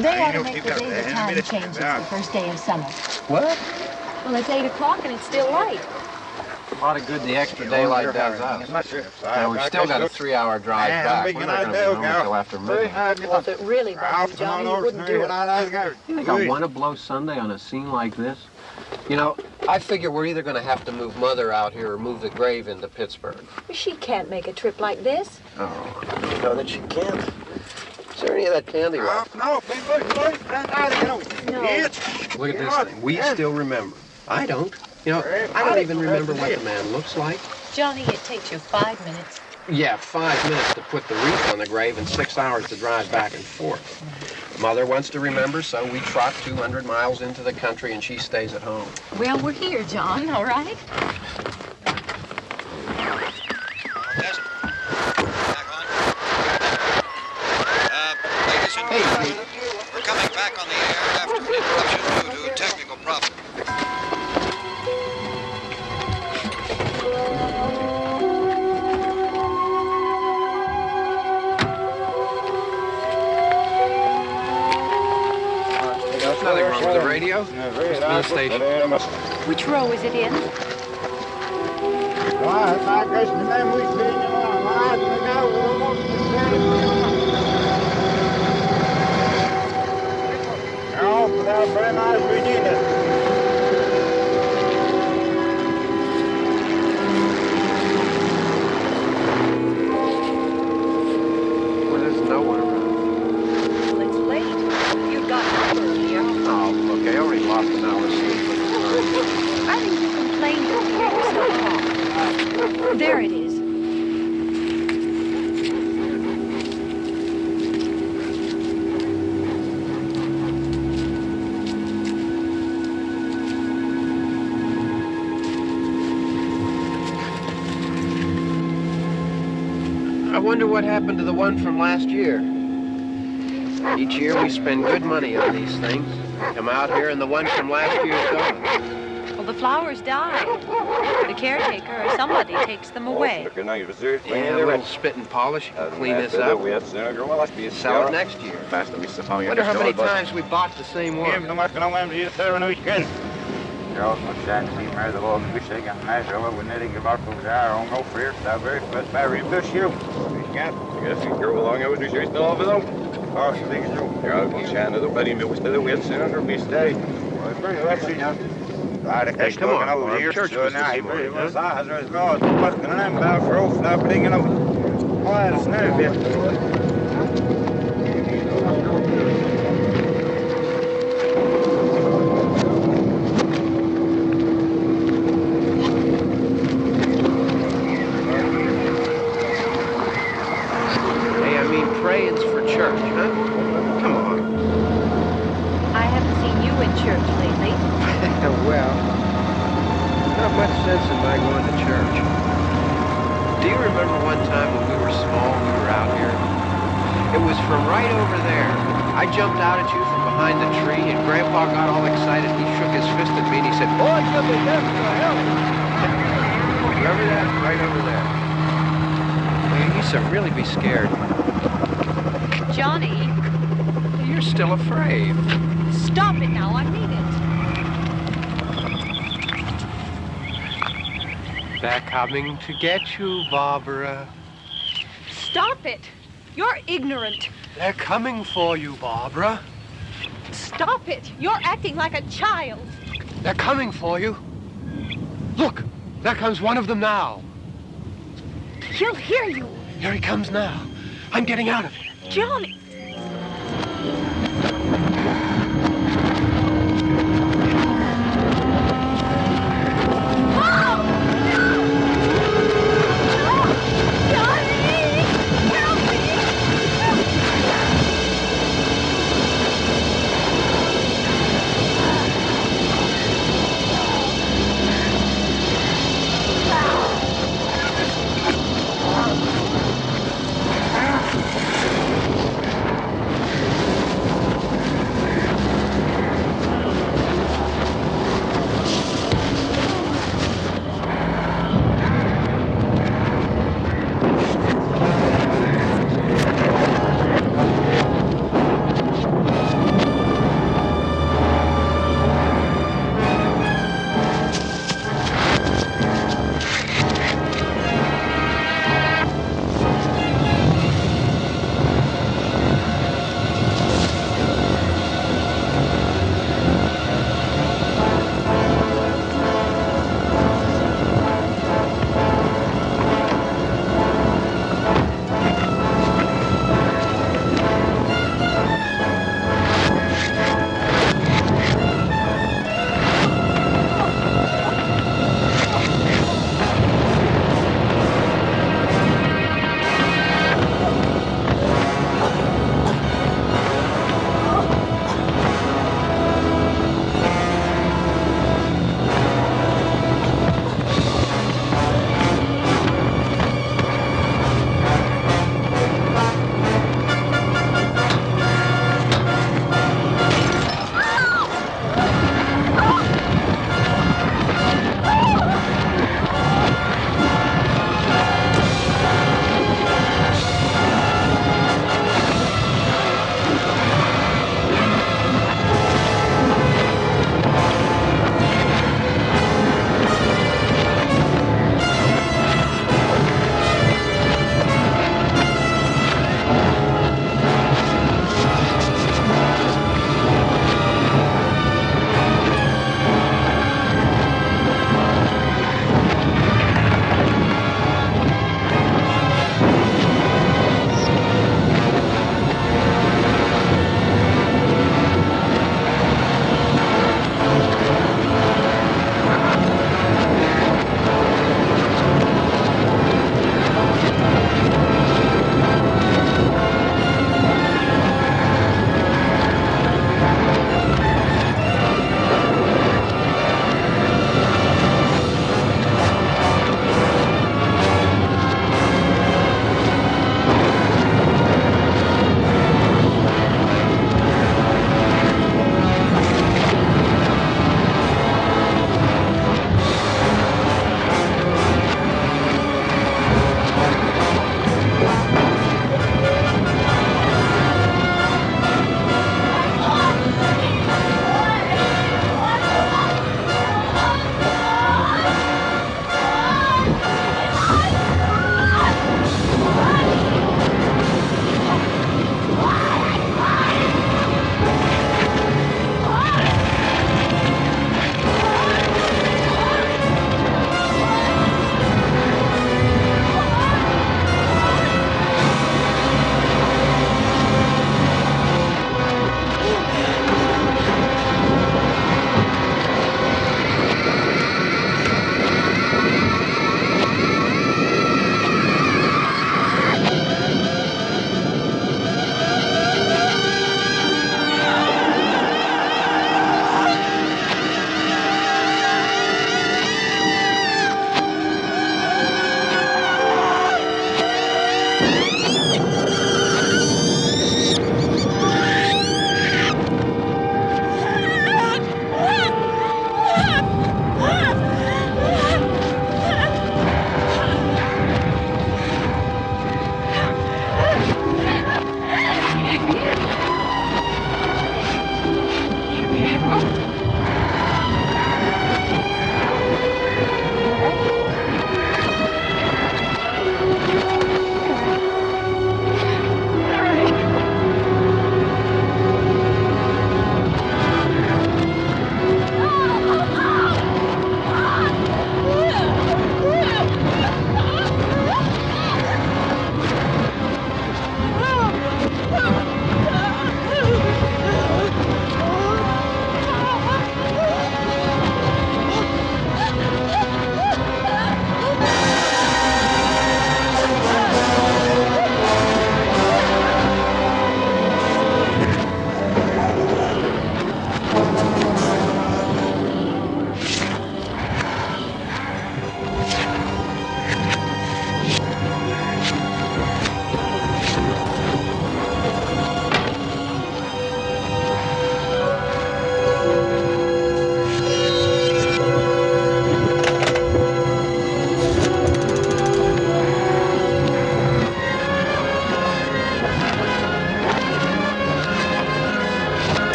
They ought to make the day the time changes the first day of summer. What? Well, it's 8 o'clock and it's still light. A lot of good the extra daylight does us. Now, we've still got a 3-hour drive back. We're not going to be home until after midnight. Well, if it really bothered you, Johnny, you wouldn't do it. You think I want to blow Sunday on a scene like this? You know, I figure we're either going to have to move Mother out here or move the grave into Pittsburgh. She can't make a trip like this. Oh, you know that she can't. Is there any of that candy left? No. Look at this thing. We still remember. I don't. You know, I don't even remember what the man looks like. Johnny, it takes you 5 minutes. Yeah, 5 minutes to put the wreath on the grave and 6 hours to drive back and forth. Mother wants to remember, so we trot 200 miles into the country and she stays at home. Well, we're here, John, all right? Hey, we're coming back on the air after an interruption due to technical problem. There's nothing wrong with the radio. Must be the station. Which row is it in? Well, there's no one around. Well, it's late. You've got numbers here. Oh, look, I already lost an hour's sleep. I think you complained to hear yourself talk. There it is. I wonder what happened to the one from last year. Each year we spend good money on these things. Come out here and the one from last year's gone. Well, the flowers die. The caretaker or somebody takes them away. Yeah, a little spit and polish. You can clean this up. Sell it next year. Wonder how many times we bought the same one. Hey, come on, Bob. Church was this morning, Hey, I mean, praying's for church, huh? Come on. I haven't seen you in church lately. Well, not much sense in my going to church. Do you remember one time when we were small, we were out here? It was from right over there. I jumped out at you from behind the tree, and Grandpa got all excited. He shook his fist at me, and he said, "Boy, you'll be deaf to hell." Remember that? Right over there. Well, you used to really be scared. Johnny, You're still afraid. stop it now. I mean it. They're coming to get you, Barbara. Stop it. You're ignorant. They're coming for you, Barbara. Stop it. You're acting like a child. They're coming for you. Look, there comes one of them now. He'll hear you. Here he comes now. I'm getting out of here. Johnny.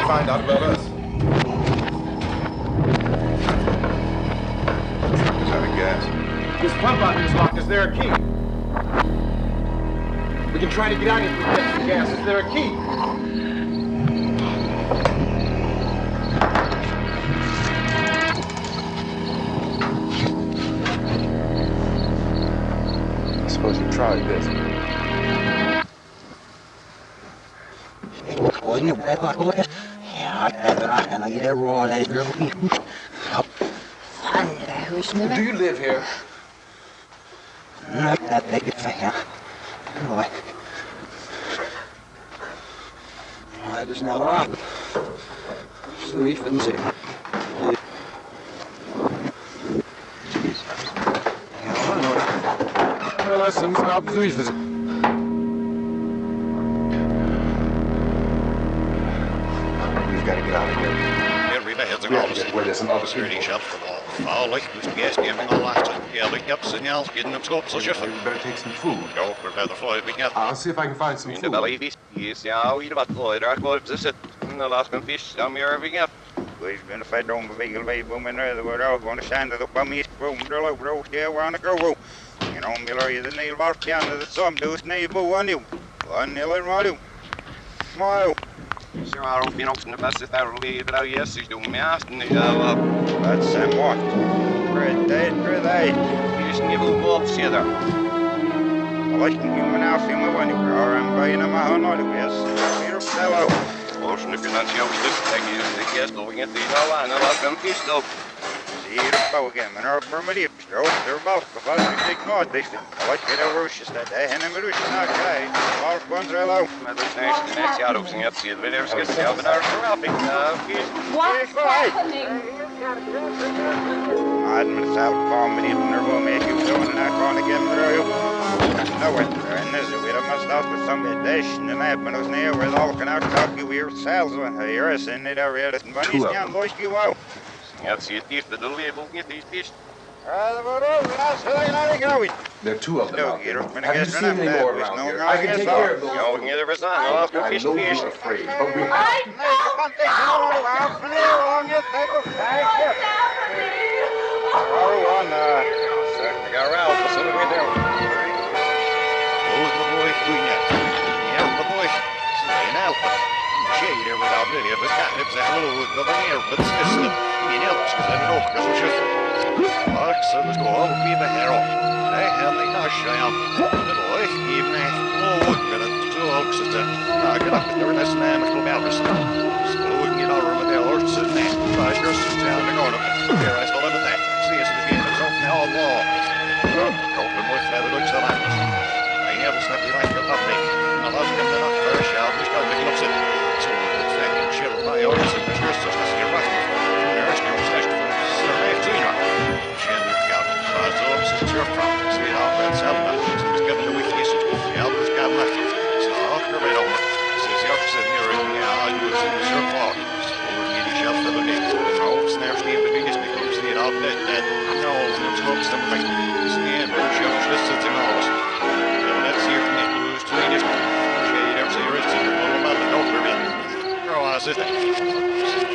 find out about us. Truck is out of gas. This pump out here is locked. Is there a key? We can try to get out here if we get the gas. Is there a key? I suppose you tried this. Do you live here? We've got to get out of here. Where there's some other people. We better take some food. I'll see if I can find some food. We've been fed on the vehicle, women, we're all going to stand at the bummy room, the low road here, we're on the go. You know, Miller is the nail bar piano, the some do snable on you. 1-0 and Radu. Smile. Så har de fin också bästa där och yes, is do mest and ja. That's Sam what? Great. Just give a walk see there. I like the human outfit when you are and buying a man all the way. Peter fellow. Och så nu kan jag just take you the guest going at the line and let them fish though. Hier bouwen en er permanent stroot er bouw gevat ik nooit dicht. Wat je daar roosjes dat en een roosje naar krijg. Maar controle. Maar dat is next jaar ook zien het zie het weer eens zelf naar traffic. What's happening? I'm going to sell farm with him and we'll make him doing and I can't get him through. No one and there's a bit of mustache with some dish and then I have been near with all can out talk you weird cells when you're a sin it area and money's down voice you out. Ja, zie het niet, de label niet die fish. There are two of them out there. Have you seen any more around here? I can take care of those. You can get every sign. I'll have to fish I know fish. you're afraid, but we I I got around, so we do. Who's the boy doing that? Yeah, the boy. Say now. Shade there without any of us. It's a little nothing here, but it's just you know, because I don't know, because it's just. So let's go all be the hero. I have the gosh, I am. Little wife gave me oh, but it's too oaks at the. Get up there in this man, go about this. So we can get over with the horses and that. I just sit down and go up. Here, I still have a thing. See, it's the game. It's off now, wall. Open with that, it looks like. I have a snappy like a puppy. I love him enough for a shout. We got big looks at. So it's like a chill by orders and the nurse just has to get right. Nurse never stashed for survey Tina. Since you're from, see it all red Selma. Since given the week usage, the Albert's got left. Since all her right over. Since the opposite near it, yeah, I was in the surf walk. So we're getting shelf for the day. The ropes and everything between us because see it all dead. No, there's hopes never make. See the end, but shelf just sits in all of us. Well, let's hear from the blues to the industry. Okay, you never say your it's in your little mother, don't forget. Grow on us, isn't it?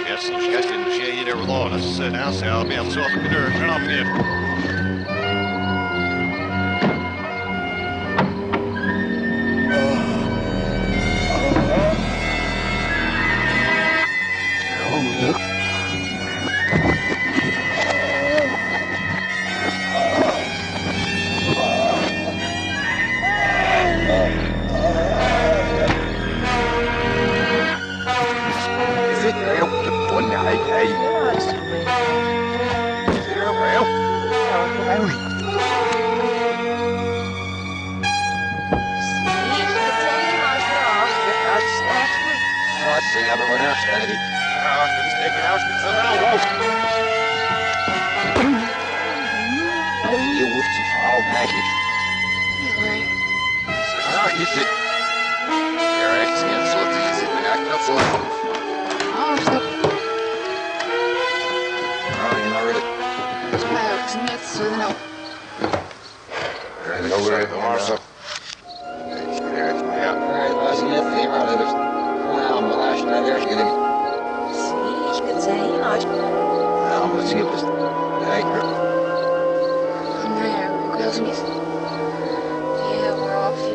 Yes, she has to share you there with all of us. Now, say I'll be able to off the door and turn off here.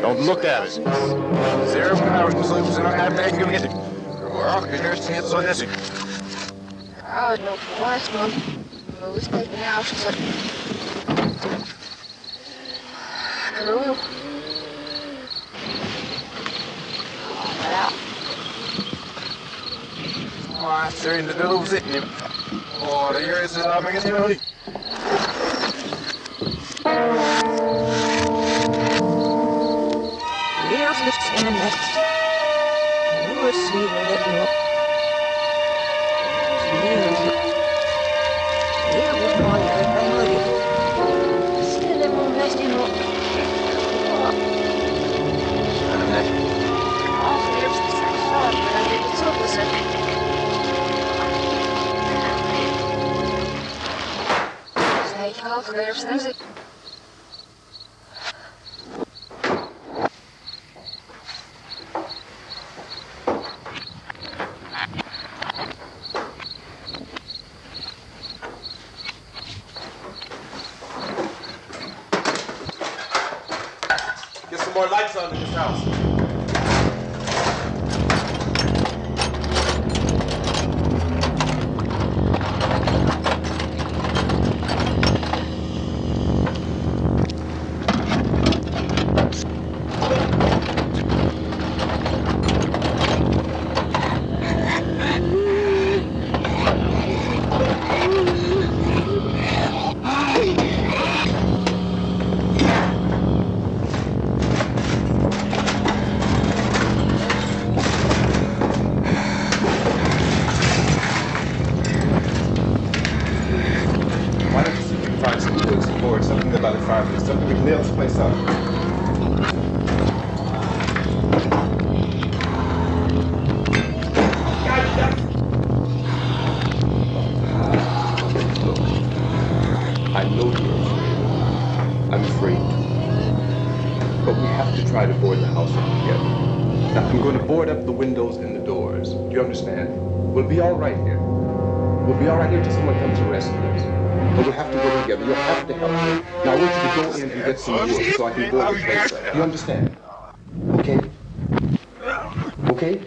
Don't look at it. 0 hours and sleeps and I have to get it. Well, there's a chance on this. Oh, no, last one. Who's taking out? Hello. Oh, they're in the middle of it. Oh, the years is not making it. In the next. You will see that you will want to family. Still, they won't rest in what. All there's the same thought, but I think it's opposite. Say, half there's music. More lights on in this house. place up. Look, I know you're afraid. I'm afraid too. But we have to try to board the house up together. Now, I'm going to board up the windows and the doors. Do you understand? We'll be all right here. We'll be all right here till someone comes to rescue us. But we'll have to go together. You'll have to help me. Now, I want you to go in and get some wood so I can board the place up. Do you understand? Okay? Okay?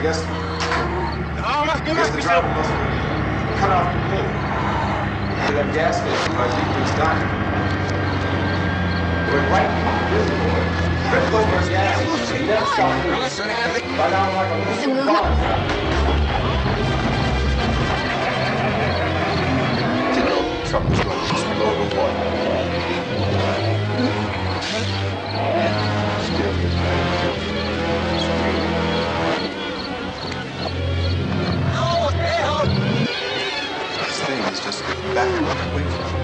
guess the driver must have cut off the pin to that gas station by Deacon's Diner. Went right past the billboard, ripped over a gas station, then stopped moving. By now, like a moving car. You know, the truck was going to explode or what? Still good, man. This thing is just backing away from me.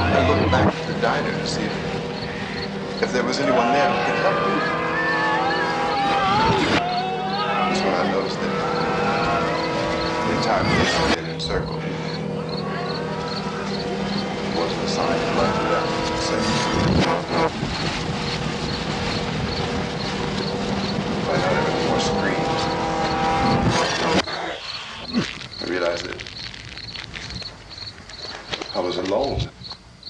I looked back at the diner to see if there was anyone there who could help me. That's when I noticed that the entire place had been encircled. There wasn't a sign of life left, except by now there were more screams. I realized that I was alone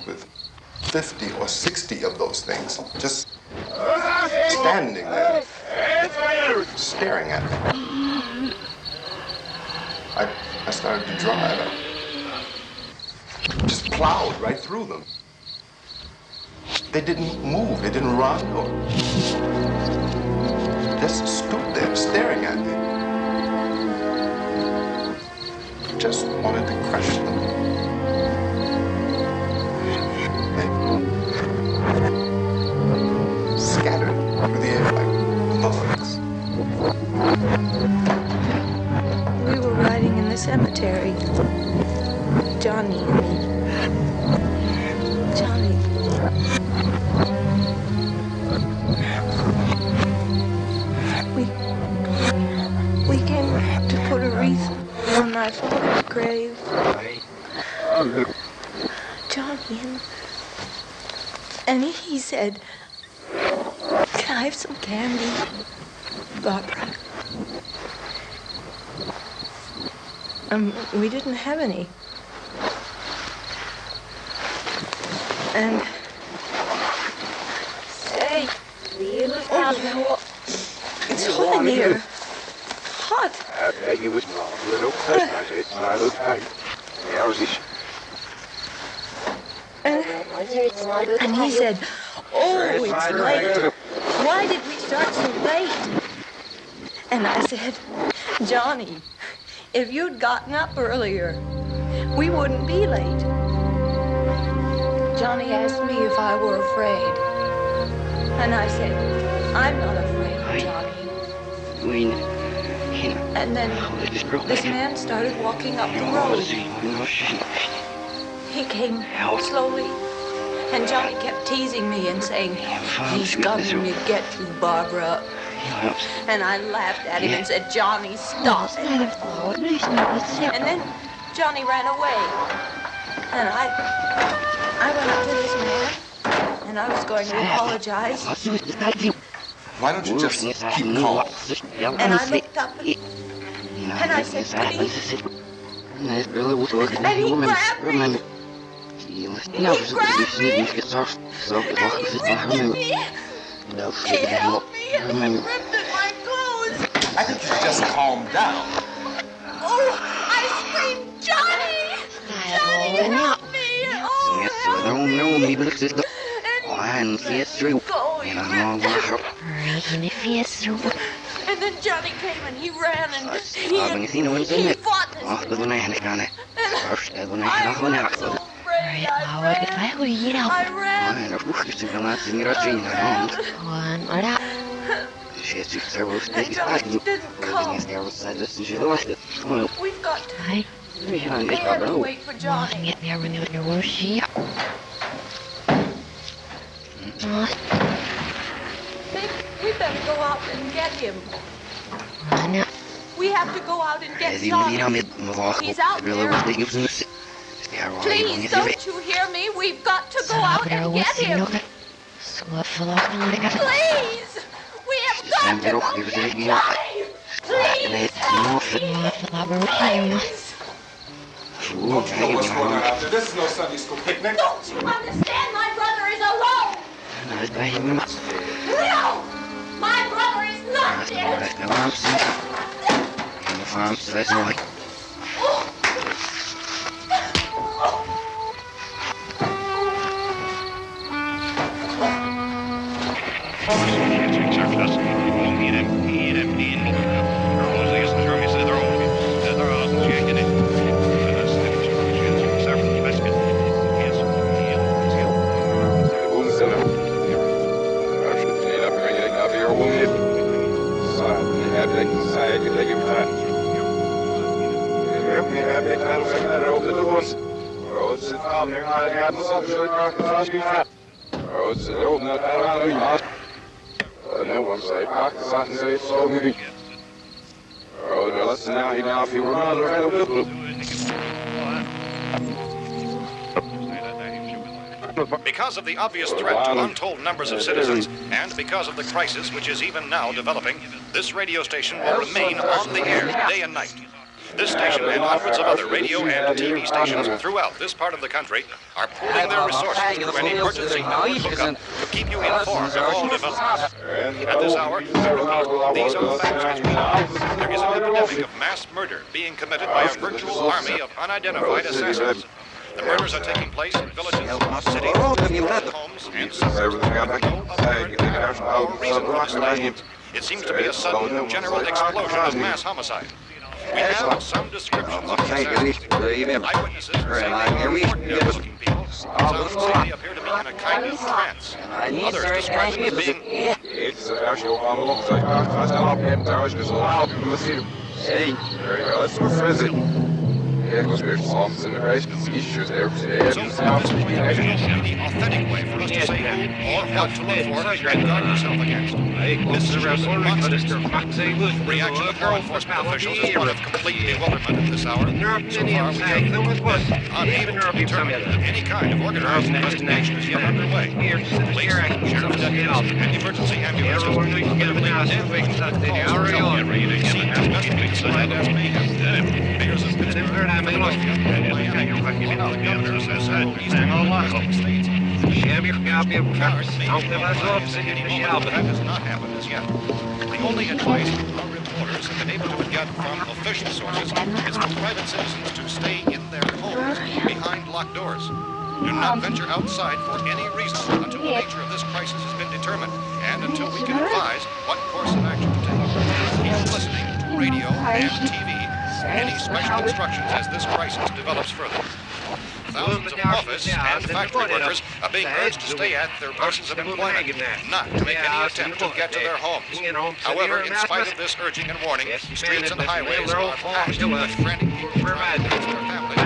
with 50 or 60 of those things just standing there, staring at me. I started to drive. I just plowed right through them. They didn't move. They didn't run or just stood there staring at me. I just wanted to crush them. And scattered through the air like bullets. We were riding in the cemetery. Johnny and me. Johnny. We came to put a wreath on my father's grave. Johnny and he said, "Can I have some candy, Barbara?" We didn't have any. And say, it's hot in here. Hot. And he said, "Oh, it's late. Why did we start so late?" And I said, "Johnny, if you'd gotten up earlier, we wouldn't be late." Johnny asked me if I were afraid. And I said, "I'm not afraid, Johnny." And then this man started walking up the road. He came slowly, and Johnny kept teasing me and saying, "He's coming to get you, Barbara." And I laughed at him and said, "Johnny, stop it." And then Johnny ran away. And I went up to this man, and I was going to apologize. Why don't you just keep calm? And I looked up, and I said, "Please." And he grabbed me. He grabbed me. And he ripped me. He held me and he ripped at my clothes. I think you should just calm down. Oh, I screamed, "Johnny! Johnny, help me! Oh, help me!" And then Johnny came and he ran and he fought this man. And I was so afraid. I ran. And Johnny didn't come. We've got to. We have to wait for Johnny. We better go out and get him. We have to go out and get Johnny. He's out there. Please, don't you hear me? We've got to go out and get him. Please! We have got to go get Johnny! Please help me! Please! Don't you know what's going on out there? This is no Sunday school picnic. Don't you understand? My brother is alone! No! My Because of the obvious threat to untold numbers of citizens, and because of the crisis which is even now developing, this radio station will remain on the air day and night. This station and hundreds of other radio and TV stations throughout this part of the country are pooling their resources through an emergency network hookup to keep you informed of all developments. At this hour, these are the facts as we know. There is an epidemic of mass murder being committed by a virtual army of unidentified assassins. The murders are taking place in villages, cities, homes, and suburbs. No apparent or reason for this statement. It seems to be a sudden general explosion of mass homicide. We have some descriptions of the assassins. Eyewitnesses say they were ordinary-looking people. Some say they appear to be in a kind of trance. Others describe them as being... So, at this point, there is any authentic way for us to say who or what to look for and guard yourself against. This is a monstrous reaction of law enforcement officials is one of complete bewilderment at this hour. So far, we have unable to determine that any kind of organized investigation is yet underway. Police, sheriff's deputies, and emergency ambulances are literally inundated with calls from seeing investigators as mayhem. Mayors of Pittsburgh, Philadelphia, Miami, all the governors have said eastern Western states. That has not happened as yet. The only advice our reporters have been able to get from official sources is for private citizens to stay in their homes behind locked doors. Do not venture outside for any reason until the nature of this crisis has been determined and until we can advise what course of action to take. Keep listening to radio and TV. Any special instructions as this crisis develops further. Thousands of office and factory workers are being urged to stay at their places of employment, not to make any attempt to get to their homes. However, in spite of this urging and warning, streets and highways are packed with frantic people trying to reach their families, to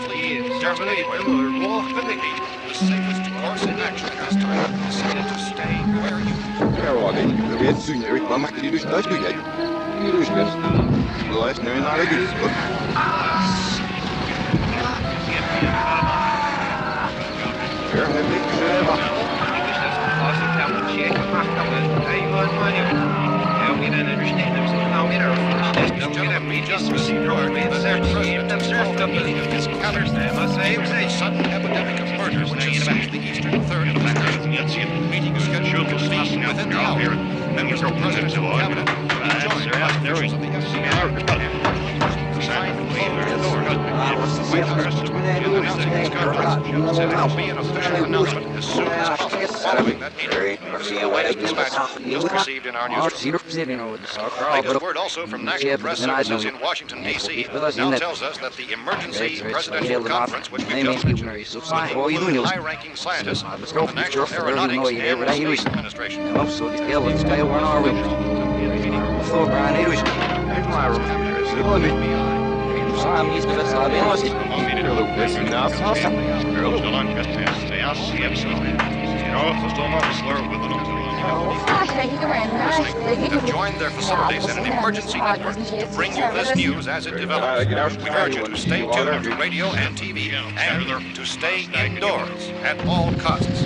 flee, just anywhere. The safest course of action at this time is simply to stay where you just received word that their president is called a meeting of his cabinet. A sudden epidemic of murders which has seized the eastern third of this country. Meeting scheduled to convene within the hour. Members of the president's cabinet will be joined by officials of the FBI and signed the White House announcing this conference said it will be an official announcement as soon as possible following that meeting. The latest dispatch just received in our newsroom. Latest word also from National Press Services in Washington, D.C. now tells us that the emergency presidential conference, which we just mentioned, will include high-ranking scientists from the National Aeronautics and Space Administration. Have joined their facilities in an emergency network to bring you this news as it develops. We urge you to stay tuned to radio and TV and to stay indoors at all costs.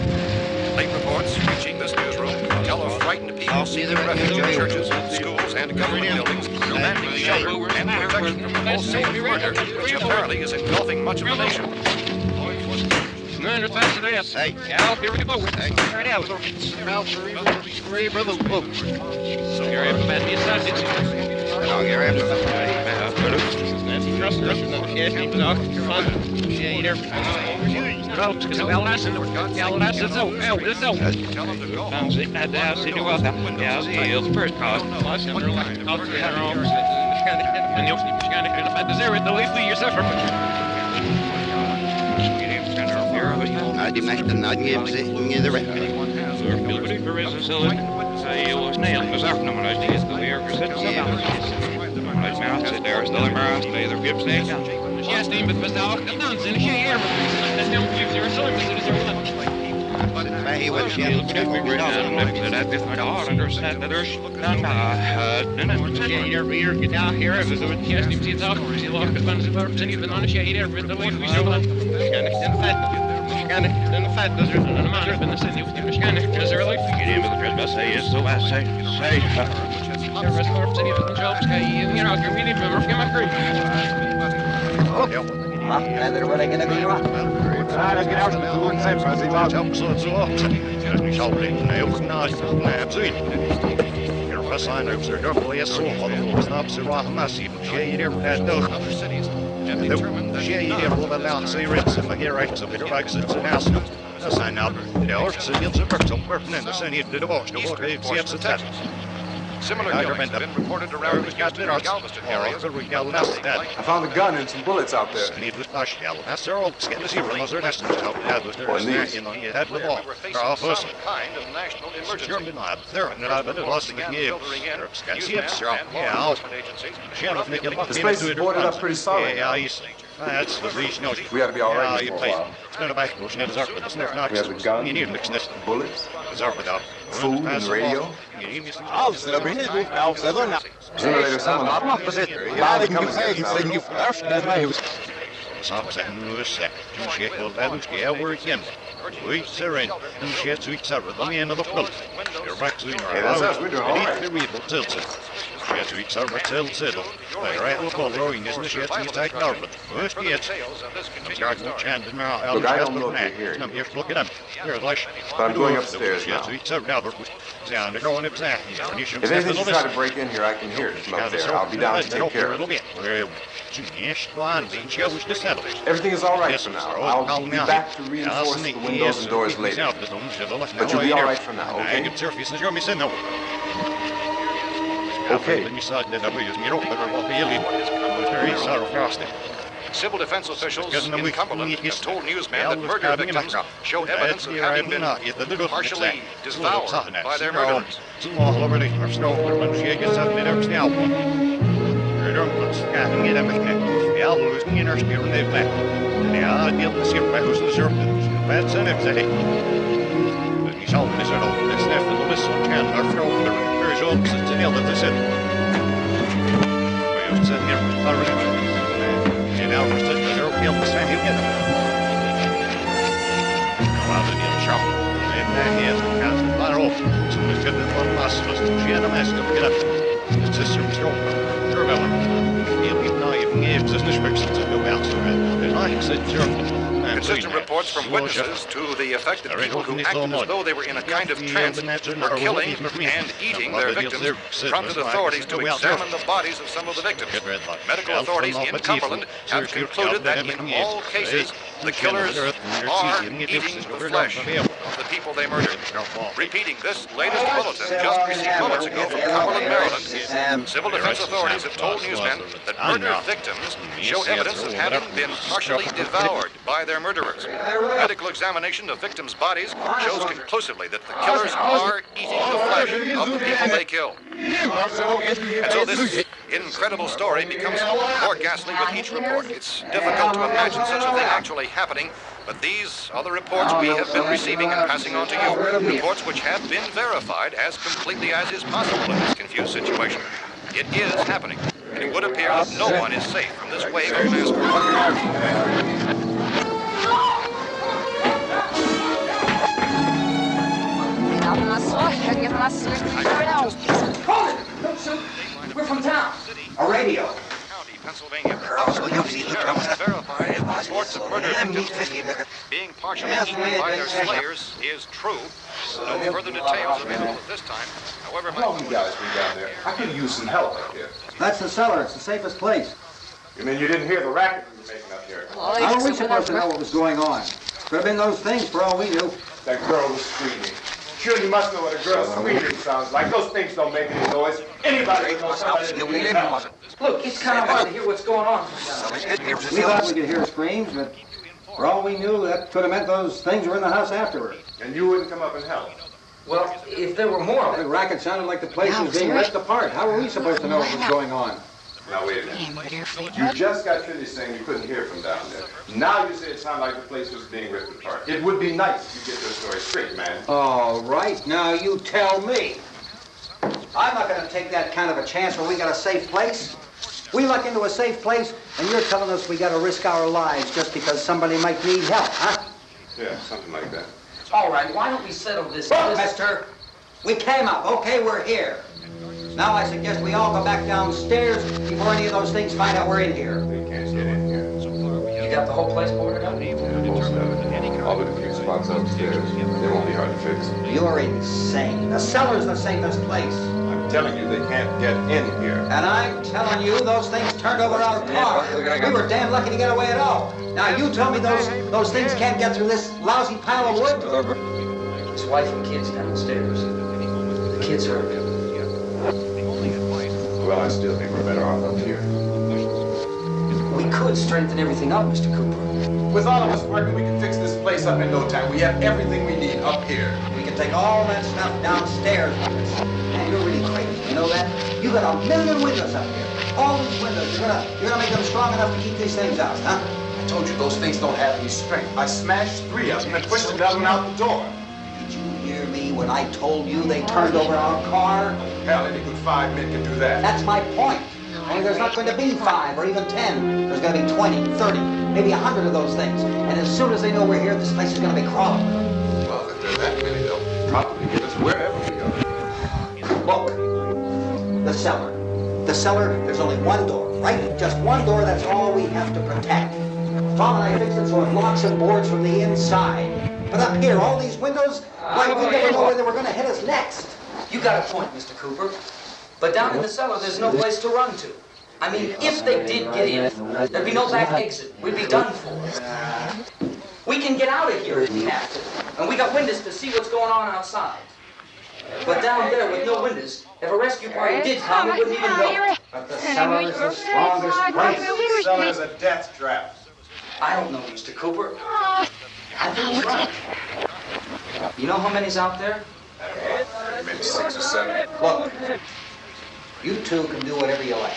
Late reports reaching this newsroom tell of frightened people seeking refuge in churches, schools, and government buildings, demanding shelter and protection from the wholesale murder which apparently is engulfing much of the nation. none of that's this. Hey, out here we go. Right out. Out for even brother. So you're a bad sausage. I'll get him. Nancy Trust, yes, he's not fun. Yeah, you're out because of LS and the LS is out. It's out. Sounds like that house he was that. Yeah, he's first cause. Plus, and they're like, out to their own. And you'll see kind of about the zero, the leaf you suffer. I demand them not give it neither. Nobody for his facility. Say, was nailed, was after them, I did the air for sitting up. I mouth sit there, still in my either gives they. Yes, name, but was now, the nuns in the air, but there's no gives your service, it is your one. He was that with my daughter, understand that there's none. Here, get down here, if it's a yes, name, see it's out, see a lot of funds and verbs, and even on the shade here, but the way we show them. Then the fat does there an amount of in the city of the is there like to get in with the dress say is so I say there was more city of the jobs you're out your meeting from my creek. They're what I gonna be right. Let's get out of the one side for the jump so it's off. You shall bring nails not labs in. Your first sign of the double so for the stops to rock massive shade at those other cities. And determined that shade will allow say rinse if I hear right so it likes it's an house. A sign out the horse and it's a person working in the city of the divorce to walk it's a test. Similar killings have been reported around the Houston and Galveston areas. I found a gun and some bullets out there. That's their old skin to see rumors are nesting out there. Or these. In the head with all. We're facing some kind of national emergency. They're not been lost again. This place is boarded up pretty solid. Yeah, you see. That's the reason. We ought to be all right for a while. We have the gun, bullets, food and radio. Sooner or later, someone we surrender and share sweet server the end of the front. Your backs in Hey, that's us. We're doing all right. The real tilted. Share sweet server tilted. They right with all rowing isn't the share sweet like Norman. First get. Charge no chant in my Look, I don't know if you're here. I'm here looking at Here's like. But I'm going upstairs now. Sweet server now. Down to going upstairs. If anything should try to break in here, I can hear it from up there. I'll be down to take care of it. Everything is all right for now. I'll be back to reinforce the windows and doors later. But you'll be all right for now, okay? Okay. Civil defense officials in Cumberland have told newsmen that murder victims showed evidence of having been partially devoured by their murderers. Consistent reports from witnesses to the effect that people who acted as though they were in a kind of trance were killing and eating their victims prompted authorities to examine the bodies of some of the victims. Medical authorities in Cumberland have concluded that in all cases, the killers are eating the flesh of the people they murdered. Repeating this latest bulletin just received moments ago from Cumberland, Maryland, civil defense authorities have told newsmen that murdered victims showed evidence of having been partially devoured by their murderers. Medical examination of victims' bodies shows conclusively that the killers are eating the flesh of the people they kill. And so this incredible story becomes more ghastly with each report. It's difficult to imagine such a thing actually happening, but these are the reports we have been receiving and passing on to you. Reports which have been verified as completely as is possible in this confused situation. It is happening, and it would appear that no one is safe from this wave of mass murder. Hold it! We're from town. A radio. Pennsylvania, verified reports of murder victims being partially eaten by their slayers is true. No further details available at this time. However, All you guys been down there. I could use some help up here. That's the cellar. It's the safest place. You mean you didn't hear the racket we were making up here? How were we supposed to know what was going on? Could have been those things for all we knew. That girl was screaming. Sure, you must know what a girl screaming sounds like. Those things don't make any noise. Anybody would know somebody that needed help. Look, it's kind of hard to hear what's going on. We thought we could hear screams, but for all we knew, that could have meant those things were in the house afterward. And you wouldn't come up and help? Well, if there were more, the racket sounded like the place was being ripped apart. How were we supposed to know what was going on? Now, wait a minute. You just got finished saying you couldn't hear from down there. Now you say it sounded like the place was being ripped apart. It would be nice if you get your story straight, man. All right, now you tell me. I'm not going to take that kind of a chance when we got a safe place. We luck into a safe place, and you're telling us we got to risk our lives just because somebody might need help, huh? Yeah, something like that. All right, why don't we settle this? Look, mister, we came up. Okay, we're here. Now I suggest we all go back downstairs before any of those things find out we're in here. They can't get in here. You got the whole place boarded up? Most of it. All but a few spots upstairs. They won't be hard to fix. You're insane. The cellar's the safest place. I'm telling you, they can't get in here. And I'm telling you, those things turned over our car. We were damn lucky to get away at all. Now you tell me those things can't get through this lousy pile of wood? His wife and kids downstairs. The kids are... Well, I still think we're better off up here. We could strengthen everything up, Mr. Cooper. With all of us working, we can fix this place up in no time. We have everything we need up here. We can take all that stuff downstairs with us. Man, you're really crazy, you know that? You got 1,000,000 windows up here. All these windows, you're gonna make them strong enough to keep these things out, huh? I told you those things don't have any strength. I smashed 3 of them and pushed the other one out the door. Did you hear me when I told you they turned over our car? Hell, any good 5 men can do that. That's my point. Only there's not going to be 5 or even 10. There's going to be 20, 30, maybe 100 of those things. And as soon as they know we're here, this place is going to be crawling. Well, if there's that many, they'll probably get us wherever we go. Look, the cellar. The cellar, there's only one door, right? Just one door, that's all we have to protect. Tom and I fixed it so it locks and boards from the inside. But up here, all these windows, like we never know where they were going to hit us next. You got a point, Mr. Cooper. But down in the cellar, there's no place to run to. I mean, if they did get in, there'd be no back exit. We'd be done for. We can get out of here if we have to. And we got windows to see what's going on outside. But down there with no windows, if a rescue party did come, we wouldn't even know. But the cellar is the strongest place. The cellar is a death trap. I don't know, Mr. Cooper. I think he's right. You know how many's out there? Maybe 6 or 7. Look, you two can do whatever you like.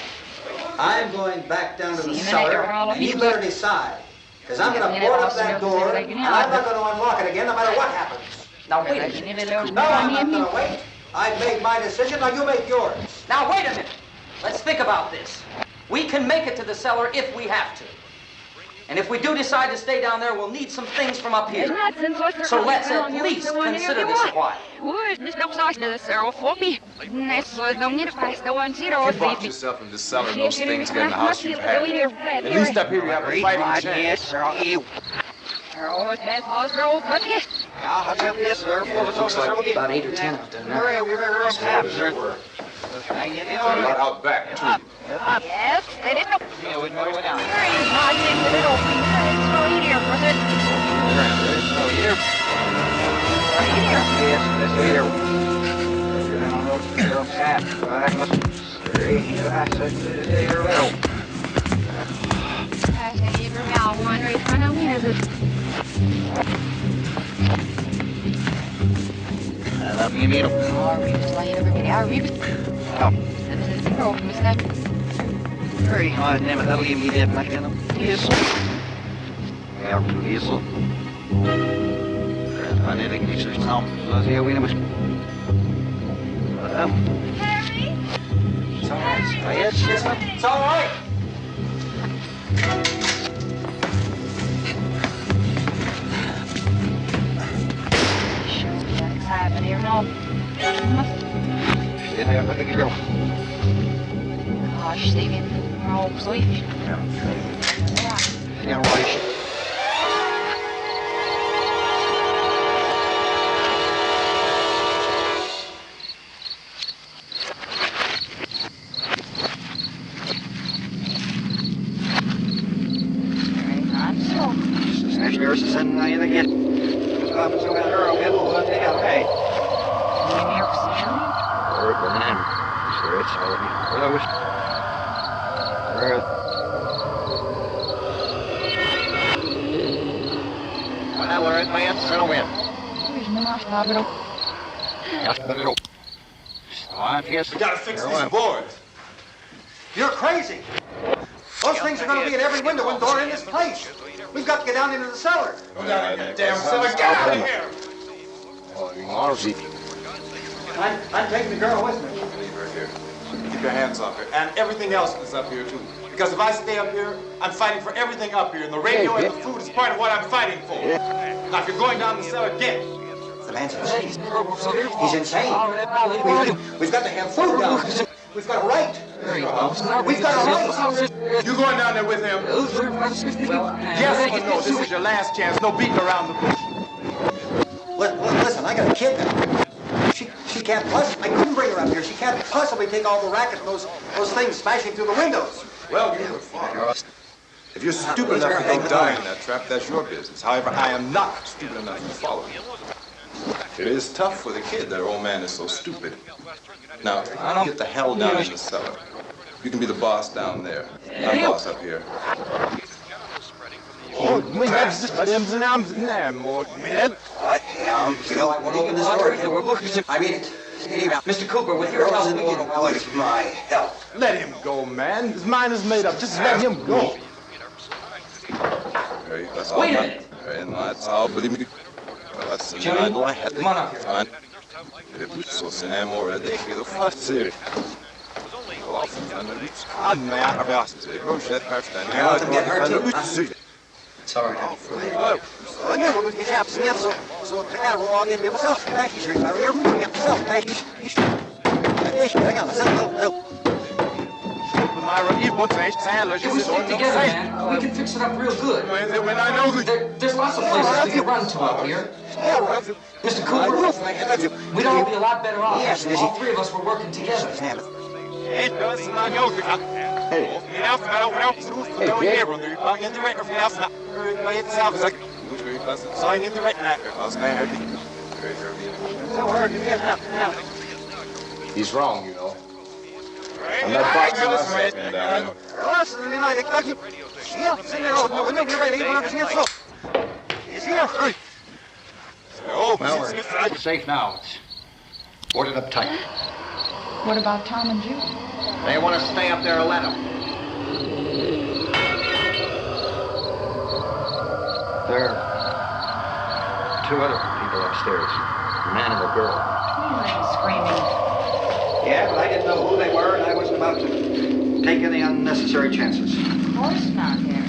I'm going back down to the cellar, and you better decide. Because I'm going to board up that door, and I'm not going to unlock it again no matter what happens. Now, wait a minute. No, I'm not going to wait. I've made my decision, now you make yours. Now, wait a minute. Let's think about this. We can make it to the cellar if we have to. And if we do decide to stay down there, we'll need some things from up here. So let's at least consider this a while. You brought yourself in the cellar and those things get in the house you've had. At least up here you have a fighting chance. Looks like about 8 or 10 of them now. Right out back, too. Yes, they didn't know. Very hard into the open. It's no easier for it. I love you, Needle. Very hard, never that'll give me that much in them. Yes. Ja, diesel. Wanneer ik niet zo snel, zoals heel weinig was. It's all right. It's all right. Zit even, ik go. Gosh, Stevie. Oh, please. Yeah, right. We gotta fix these boards. You're crazy. Those things are gonna be at every window and door in this place. We've got to get down into the cellar. Go down into the damn cellar. Get out of here! I'm taking the girl with me. Keep your hands off her. And everything else is up here, too. Because if I stay up here, I'm fighting for everything up here. And the radio and the food is part of what I'm fighting for. Now, if you're going down the cellar, get it. The man's insane. He's insane. We've got to have food down. We've got a right. We've got a right. You going down there with him? Yes or no? This is your last chance. No beating around the bush. Listen, I got a kid now. She can't possibly. I couldn't bring her up here. She can't possibly take all the racket and those things smashing through the windows. Well, you look fine. If you're stupid enough to go die in that trap, that's your business. However, I am not stupid enough to follow you. It is tough for the kid. That old man is so stupid. Now, get the hell down in the cellar. You can be the boss down there. I'm boss up here. You know, I won't open this door. I mean, Mr. Cooper, with your help, with my help. Let him go, man. His mind is made up. Just let him go. Wait a minute. That's all. Believe me. Jimmy, come on up here. It's all right. We stick together, man. We can fix it up real good. There's lots of places we can run to up here. Mr. Cooper, we'd all be a lot better off if all three of us were working together. Hey, he's wrong, you know. I'm not boxing myself in down Well, we're safe now. It's boarded up tight. What about Tom and Judy? They want to stay up there and let them. There are two other people upstairs, a man and a girl. Screaming. Yeah, but I didn't know who they were, and I wasn't about to take any unnecessary chances. Of course not, Harry.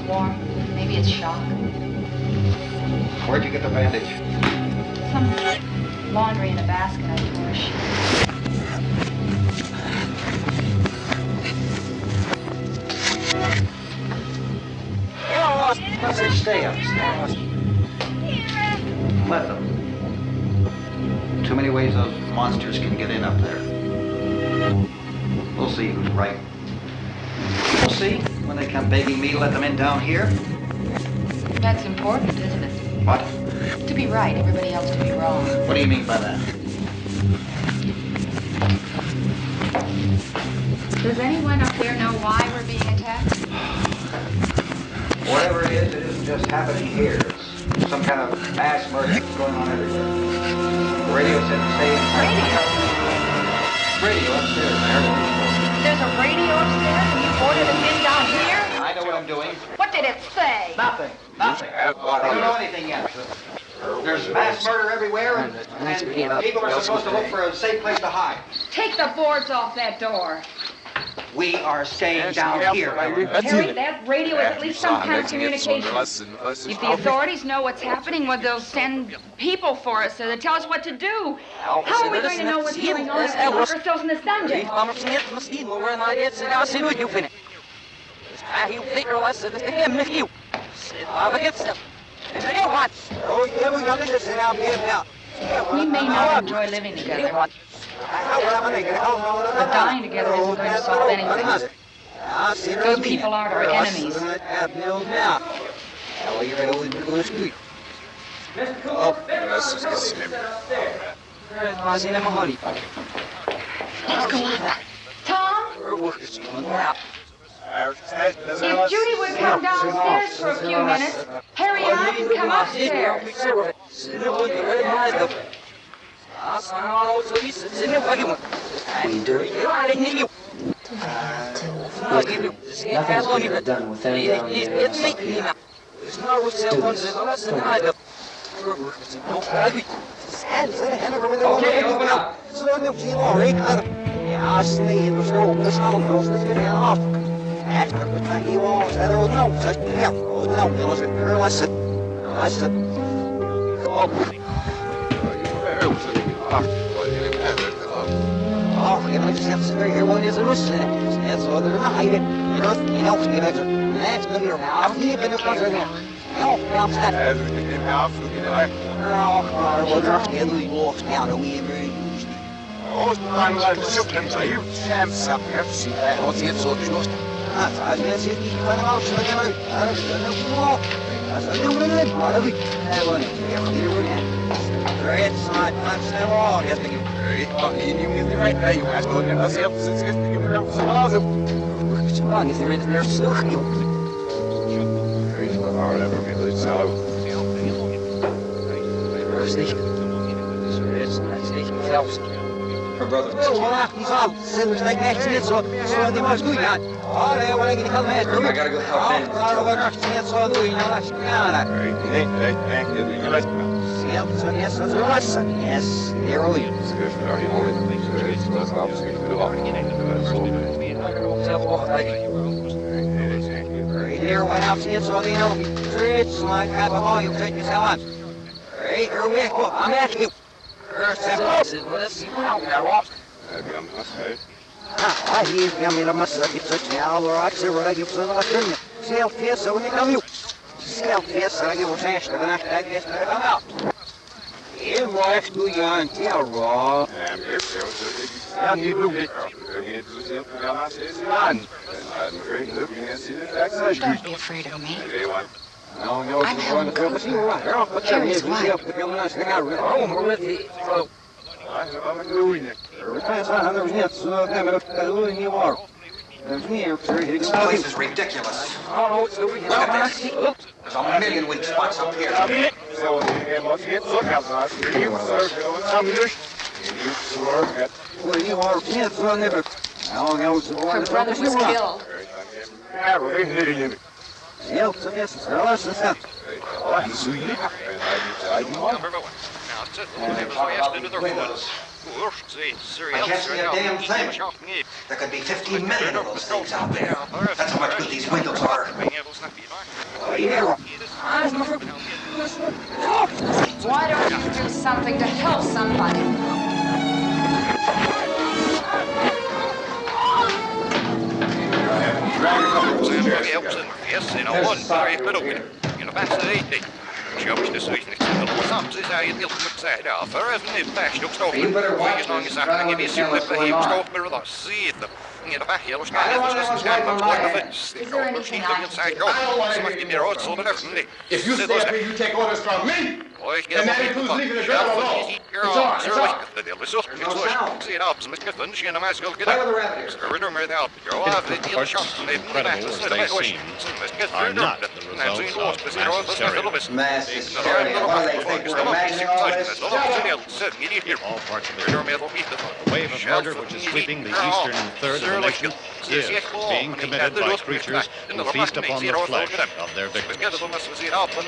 Warm. Maybe it's shock. Where'd you get the bandage? Some laundry in a basket, I wish. Let's say stay upstairs. Let them. Too many ways those monsters can get in up there. We'll see who's right. We'll see when they come begging me to let them in down here. That's important, isn't it? What? To be right, everybody else to be wrong. What do you mean by that? Does anyone up there know why we're being attacked? Whatever it isn't just happening here. It's some kind of mass murder going on everywhere. The radio said to stay inside. Radio upstairs there. There's a radio upstairs and you ordered it in down here? I know what I'm doing. What did it say? Nothing. Nothing. I don't know anything yet. There's mass murder everywhere, and people are supposed to look for a safe place to hide. Take the boards off that door. We are staying down here. Harry, that radio is at least some kind of communication. If the authorities know what's happening, well, they'll send people for us to tell us what to do. How are we going to know what's going on if we lock ourselves in this dungeon? We may not enjoy living together, but dying together isn't going to solve anything. Those people aren't our enemies. Tom? If Judy would come downstairs for a few minutes, Harry and I can come upstairs. Nothing's been done with any down here. Okay, open up. Her brother. I gotta go help Ben. Don't be afraid of me. I'm Helen Cooper, Harry's wife. This place is ridiculous. Look at this. There's a million weak spots up here. Her brother was killed. I can't see a damn thing. There could be 15 million of those things out there. That's how much good these windows are. Why don't you do something to help somebody? If you stay up here, you take orders from me. And that includes leaving the door alone. It's on. Play with the rabbit here. Incredible as they seem, are not the results of mass hysteria. What do they think? We're imagining all this? All parts of the wave of murder which is sweeping the eastern third of the extermination is being committed by creatures who feast upon the flesh of their victims.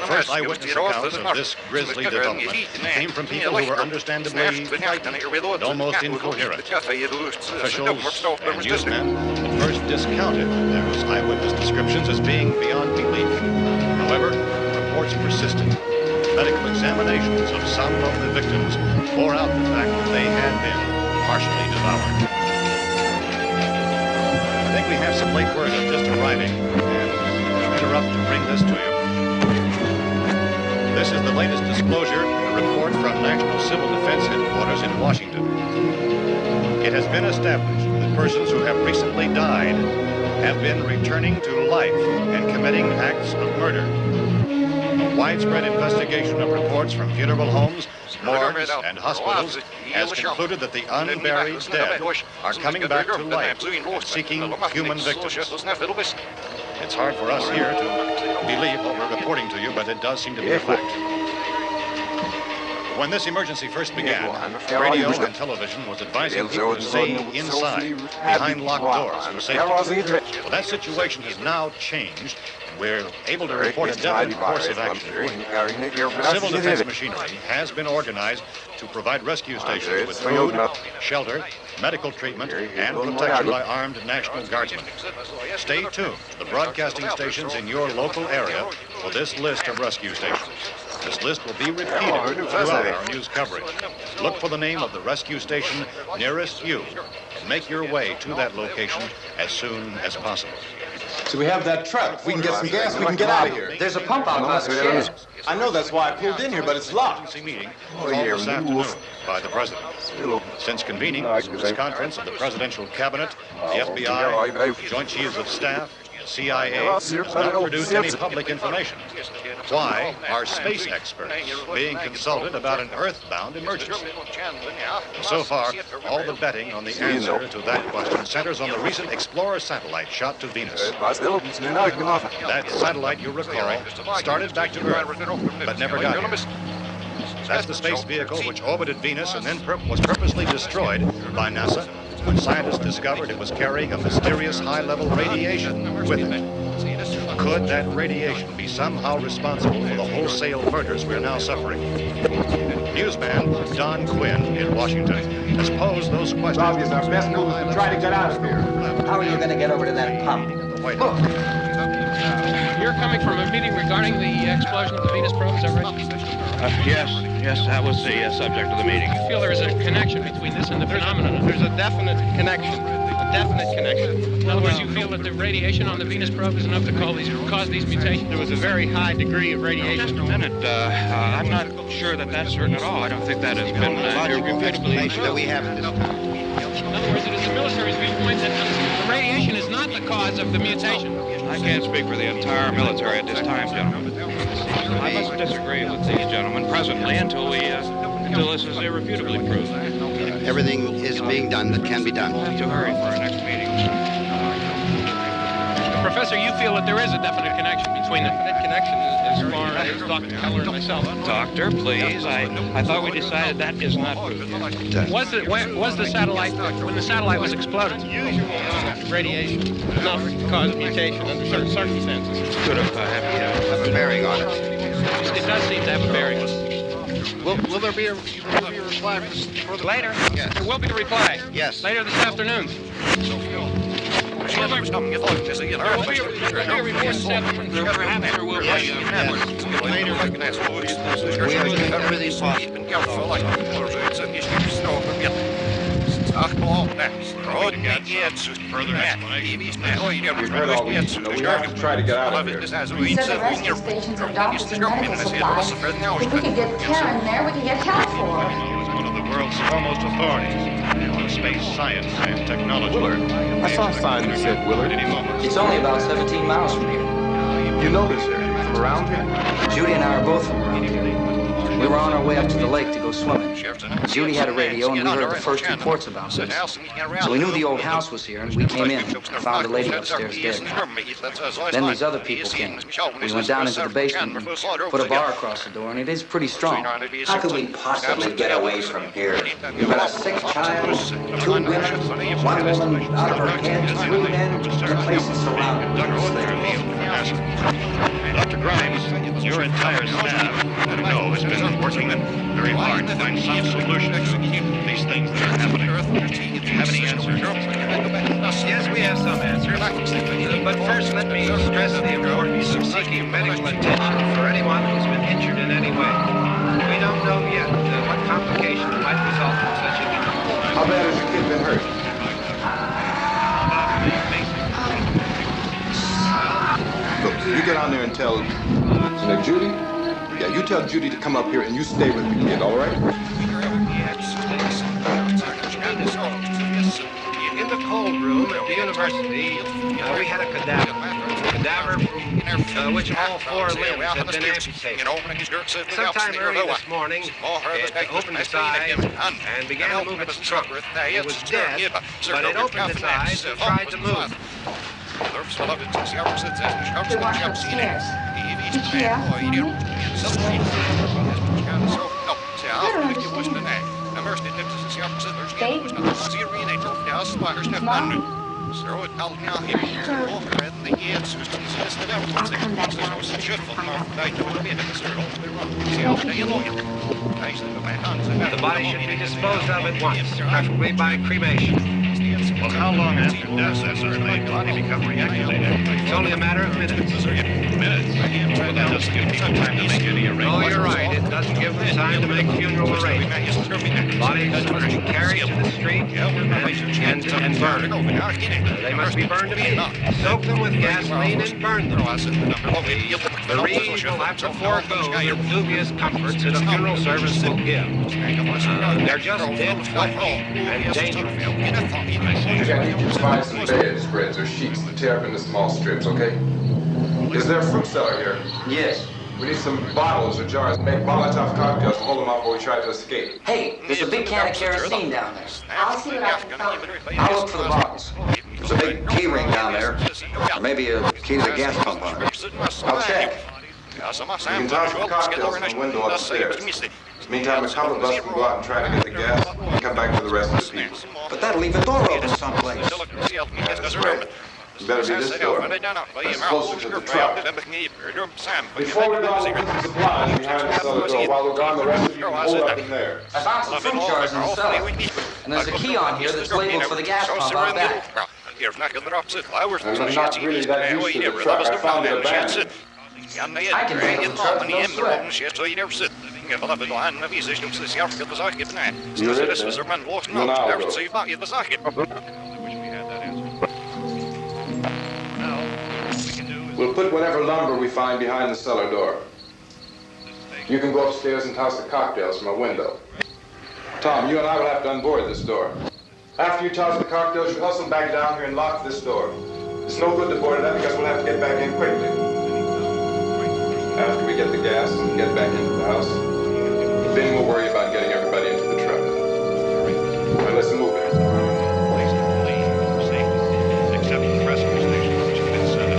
First eyewitness accounts of this grisly development came from people who were understandably frightened and almost incoherent. Officials and newsmen at first discounted those eyewitness descriptions as being beyond belief. However, reports persisted. Medical examinations of some of the victims bore out the fact that they had been partially devoured. I think we have some late word just arriving, and I'll interrupt to bring this to you. This is the latest disclosure in a report from National Civil Defense Headquarters in Washington. It has been established that persons who have recently died have been returning to life and committing acts of murder. A widespread investigation of reports from funeral homes, morgues, and hospitals has concluded that the unburied dead are coming back to life and seeking human victims. It's hard for us here to believe what we're reporting to you, but it does seem to be a fact. When this emergency first began, radio and television was advising people to stay inside, behind locked doors for safety. Well, that situation has now changed. We're able to report a definite course of action. Civil defense machinery has been organized to provide rescue stations with food, shelter, medical treatment, and protection by armed National Guardsmen. Stay tuned to the broadcasting stations in your local area for this list of rescue stations. This list will be repeated throughout our news coverage. Look for the name of the rescue station nearest you and make your way to that location as soon as possible. So we have that truck. If we can get some gas, we can get out of here. There's a pump out by the shed. I know, that's why I pulled in here, but it's locked. Meeting called this afternoon by the President. Since convening this conference of the Presidential Cabinet, the FBI, Joint Chiefs of Staff, CIA has not produced any public information. Why are space experts being consulted about an earthbound emergency? So far, all the betting on the answer to that question centers on the recent Explorer satellite shot to Venus. That satellite, you recall, started back to Earth, but never got here. That's the space vehicle which orbited Venus and then was purposely destroyed by NASA when scientists discovered it was carrying a mysterious high-level radiation with it. Could that radiation be somehow responsible for the wholesale murders we're now suffering? Newsman Don Quinn in Washington has posed those questions. Robbie, it's our best move to try to get out of here. How are you going to get over to that pump? Look. You're coming from a meeting regarding the explosion of the Venus probe, is that right? Yes, that was the subject of the meeting. You feel there is a connection between this and the phenomenon? There's a definite connection. In other words, you feel that the radiation on the Venus probe is enough to cause these mutations? There was a very high degree of radiation. Just a minute. I'm not sure that that's certain at all. I don't think that has been irrefutably that we have at this time. In other words, it is the military's viewpoint that the radiation is not the cause of the mutation. I can't speak for the entire military at this time, gentlemen. I must disagree with these gentlemen presently until this is irrefutably proved. Everything is being done that can be done. We'll have to hurry for our next meeting. Professor, you feel that there is a definite connection between them? Definite connection as far as Dr. Keller and myself. Doctor, please. I thought we decided that is not proved. Was the satellite, when the satellite was exploded? Radiation enough to cause mutation under certain circumstances. Could have a bearing on it. It does seem to have a bearing. Will there be a reply for the later? Yes. There will be a reply. Yes. Later this afternoon. There will be a report this afternoon. Perhaps there will be later. We are doing everything possible. Further explanation. We've heard all these. We have to try to get out of here. He said the rescue stations are doctors and medical supplies. If we could get care in there, we could get help for her. He was one of the world's foremost authorities on space science and technology. Willard. I saw a sign that said Willard. It's only about 17 miles from here. You know this area from around here? Judy and I are both from around here. We were on our way up to the lake to go swimming. Judy had a radio, and we heard the first reports about this. So we knew the old house was here, and we came in and found the lady upstairs dead. Then these other people came. We went down into the basement and put a bar across the door, and it is pretty strong. How could we possibly get away from here? You've got a sick child, 2 women, 1 woman out of her head, 3 men, and the place is surrounded. Dr. Grimes, your entire staff, I know, has been working very hard to find some solution to these things that are happening. Do you have any answers? Yes, we have some answers. But first, let me stress the importance of seeking medical attention for anyone who's been injured in any way. We don't know yet what complications might result from such injury. How bad has your kid been hurt? Look, you get on there and tell Judy? Yeah, you tell Judy to come up here and you stay with the kid, all right? In the cold room at the university, we had a cadaver which all 4 limbs had been amputated. Sometime early this morning, it opened its eyes and began to move its trunk. It was dead, but it opened its eyes and tried to move. They walked upstairs. Did she ask for me? I'll come back now. The body should be disposed of at once, preferably by cremation. Well, how long after death does the body become reactivated? It's only a matter of minutes. Minutes? Well, that doesn't give people time to make any arrangements. Oh, you're right. It doesn't give them time to make funeral arrangements. The body is supposed to be carried to the street and burned. They must be burned immediately. Soak them with gasoline and burn them. The bereaved will have to forego the dubious comforts that a funeral service will give. They're just dead flesh and dangerous. I need you to find some bedspreads or sheets to tear up into small strips, okay? Is there a fruit cellar here? Yes. We need some bottles or jars. Make Molotov cocktails and hold them up while we try to escape. Hey, there's a big can of kerosene down there. I'll see what I can find. I'll look for the bottles. There's a big key ring down there. Or maybe a key to the gas pump on it. I'll check. You can toss the cocktails from the window upstairs. Meantime, a couple of us can go out and try to get the gas and come back for the rest of the people. But that'll leave a door open someplace. That's right. It better be this door. That's closer to the truck. Before we go, we'll put some supplies behind the cellar door. While we're gone, the rest of you can hold up in there. I found some fruit jars in the cellar. And there's a key on here that's labeled for the gas pump out back. I'm not really that used to the truck. I found it abandoned. I can handle the truck, no sweat. You're We'll put whatever lumber we find behind the cellar door. You can go upstairs and toss the cocktails from a window. Tom, you and I will have to unboard this door. After you toss the cocktails, you hustle back down here and lock this door. It's no good to board it up because we'll have to get back in quickly. After we get the gas and get back into the house, then we'll worry about getting everybody into the truck. Now let's move it. Except the rescue station, which has been set up.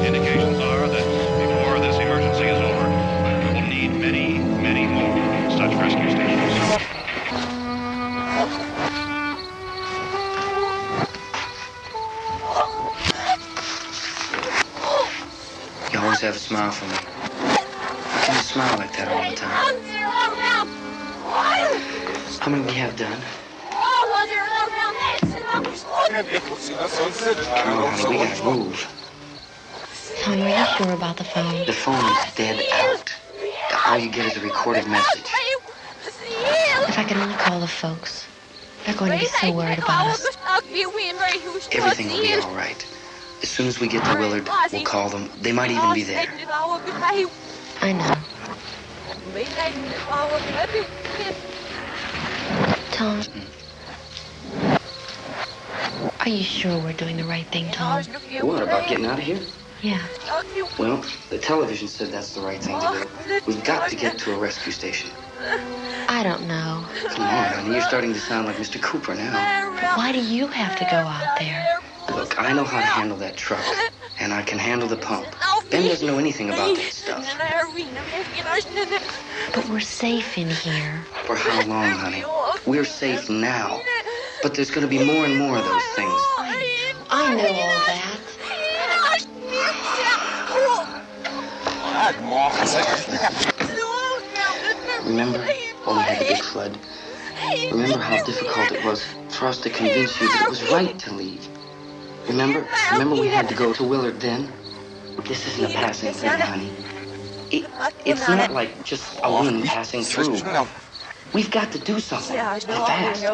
Indications are that before this emergency is over, we will need many, many more such rescue stations. You always have a smile for me. How can you smile like that all the time? How many we have done? Come on, honey, we gotta move. Tom, are you sure about the phone? The phone is dead out. All you get is a recorded message. If I could only call the folks. They're going to be so worried about us. Everything will be all right. As soon as we get to Willard, we'll call them. They might even be there. I know. Tom. Are you sure we're doing the right thing, Tom? What, about getting out of here? Yeah. Well, the television said that's the right thing to do. We've got to get to a rescue station. I don't know. Come on, honey. You're starting to sound like Mr. Cooper now. But why do you have to go out there? Look, I know how to handle that truck, and I can handle the pump. Ben doesn't know anything about that stuff. But we're safe in here. For how long, honey? We're safe now. But there's going to be more and more of those things. I know all that. Remember when we had the big flood? Remember how difficult it was for us to convince you that it was right to leave? Remember we had to go to Willard then? This isn't a passing thing, honey. It's not like just a wind passing through. We've got to do something, and fast.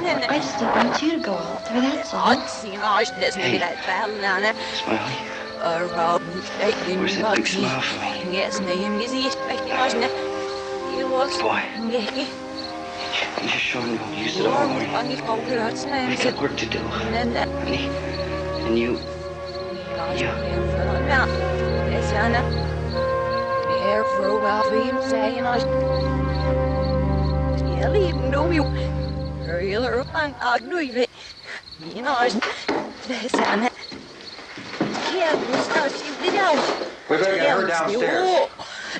I just don't want you to go out there, that's all. Hey, Smiley. Where's that big smile for me? Boy. You're showing no use at all. I got work to do, honey. And you. We better get her downstairs.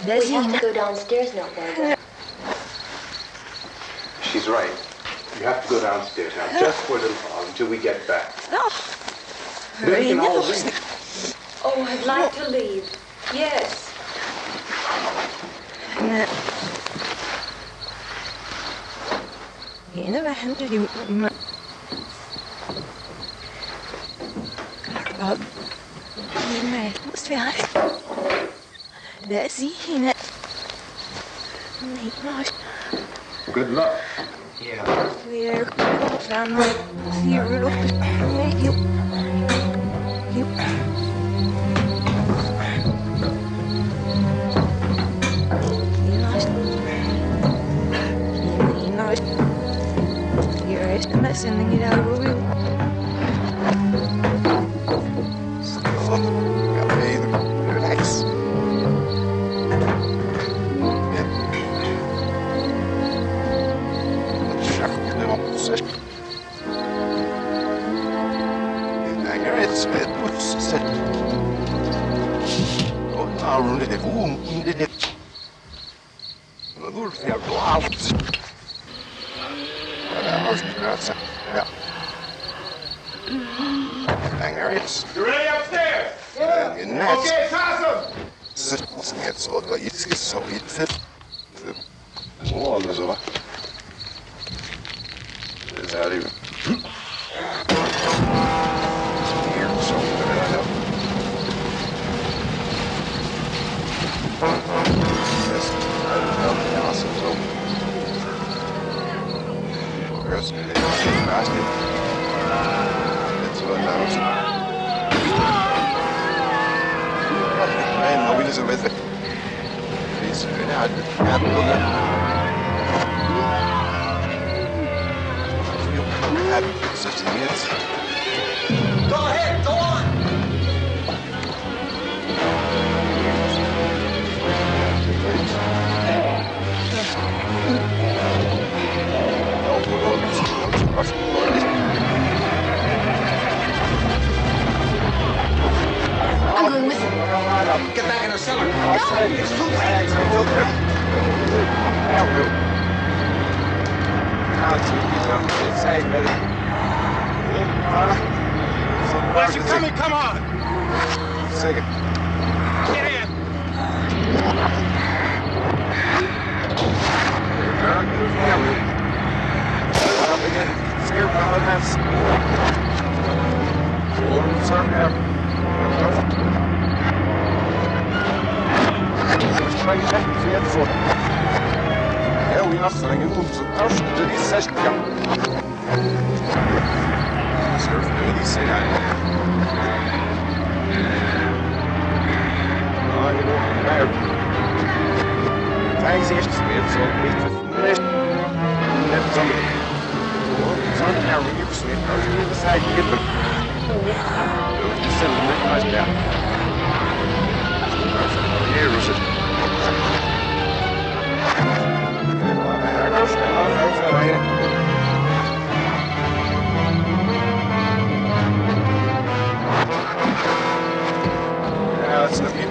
We have to go downstairs now, Barbara. She's right. You have to go downstairs now, just for a little while, until we get back. Then we can all leave. Oh, I'd like to leave. Yes. Good luck. Yeah. Relax. You ready upstairs? Yeah. Okay, toss him! Go ahead, go on. I'm going with him. Get back in the cellar. No! It's too late. Where's you coming? Come on! Second. Get in! Thanks, eerst gespeeld, zo niet. Net zo'n now, we give sleep. I was on the other side, you get them. Just send them that nice down. Here is it. Ja, dat is nog niet.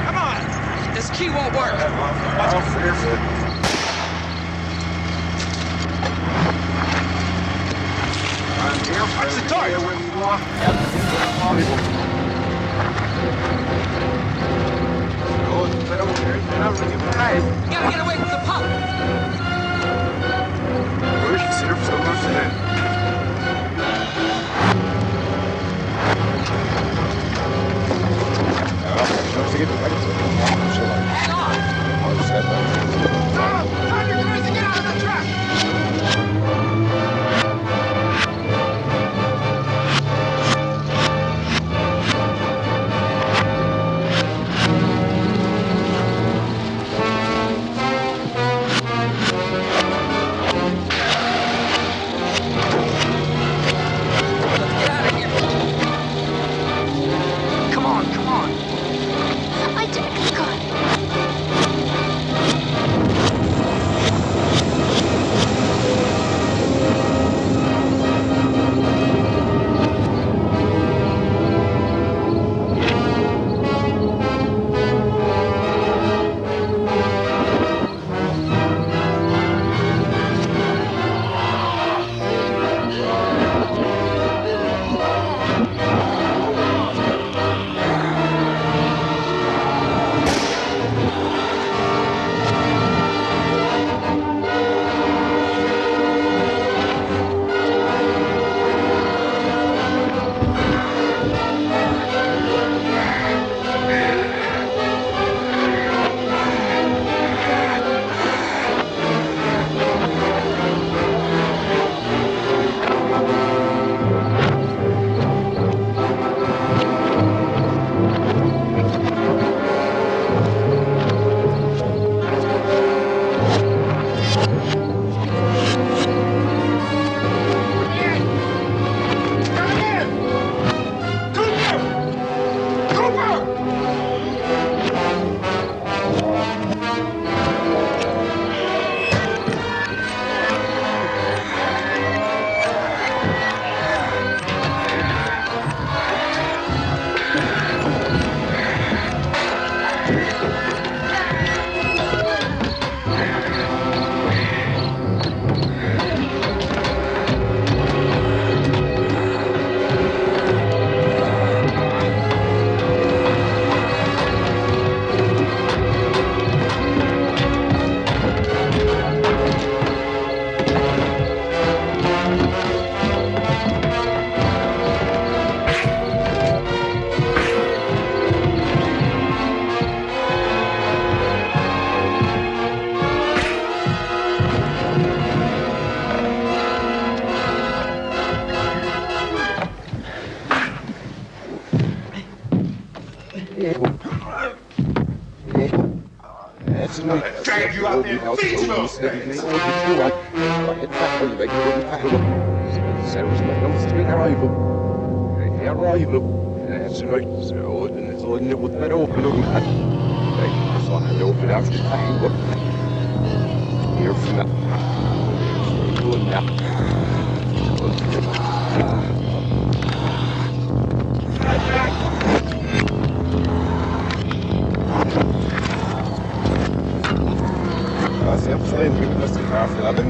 Come on! This key won't work. I'm fearful. What's the target? Gotta get away from the pump. Drag you out there and beat you up!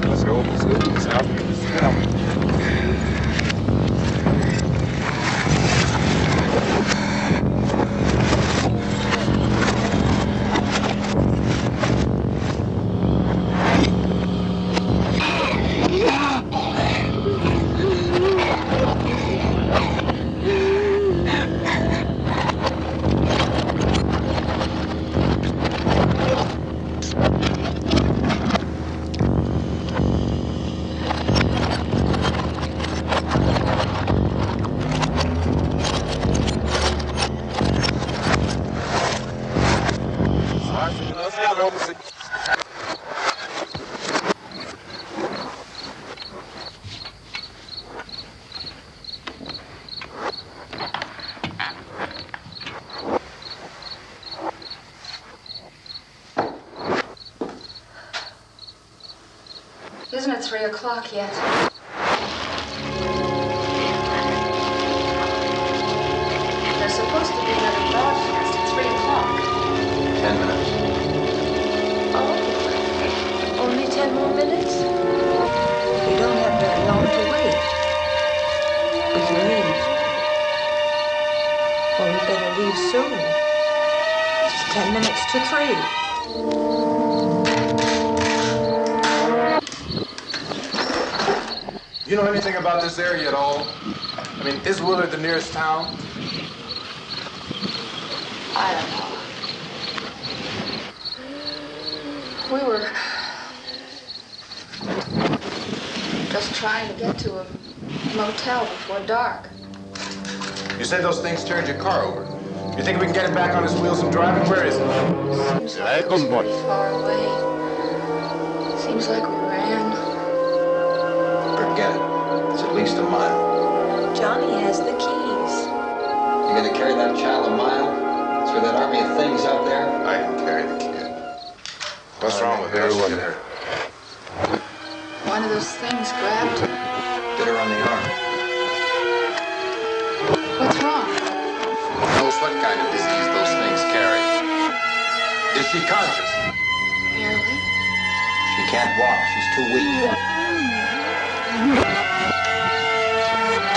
Let's go. at 3 o'clock yet. There's supposed to be another broadcast at 3 o'clock. 10 minutes. Oh, only 10 more minutes? We don't have very long to wait. We can leave. Well, we better leave soon. It's 10 minutes to 3. You know anything about this area at all? I mean, is Willard the nearest town? I don't know. We were just trying to get to a motel before dark. You said those things turned your car over. You think we can get him back on his wheels and drive it? Where is it? Seems like it was pretty far away. Seems like we ran. Forget it. It's at least a mile. Johnny has the keys. You gonna carry that child a mile through that army of things out there? I can carry the kid. What's wrong with her? One of those things grabbed her. Get her on the arm. What's wrong? Who knows what kind of disease those things carry? Is she conscious? Barely. She can't walk. She's too weak.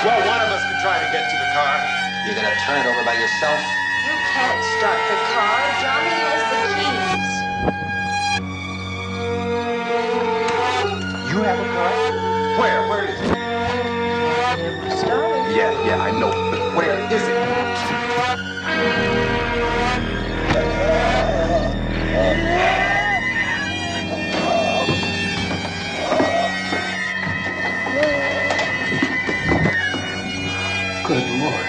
Well, one of us can try to get to the car. You gonna turn it over by yourself? You can't start the car. Johnny has the keys. You have a car? Where? Where is it? Started. Yeah, I know. But where is it? Good Lord.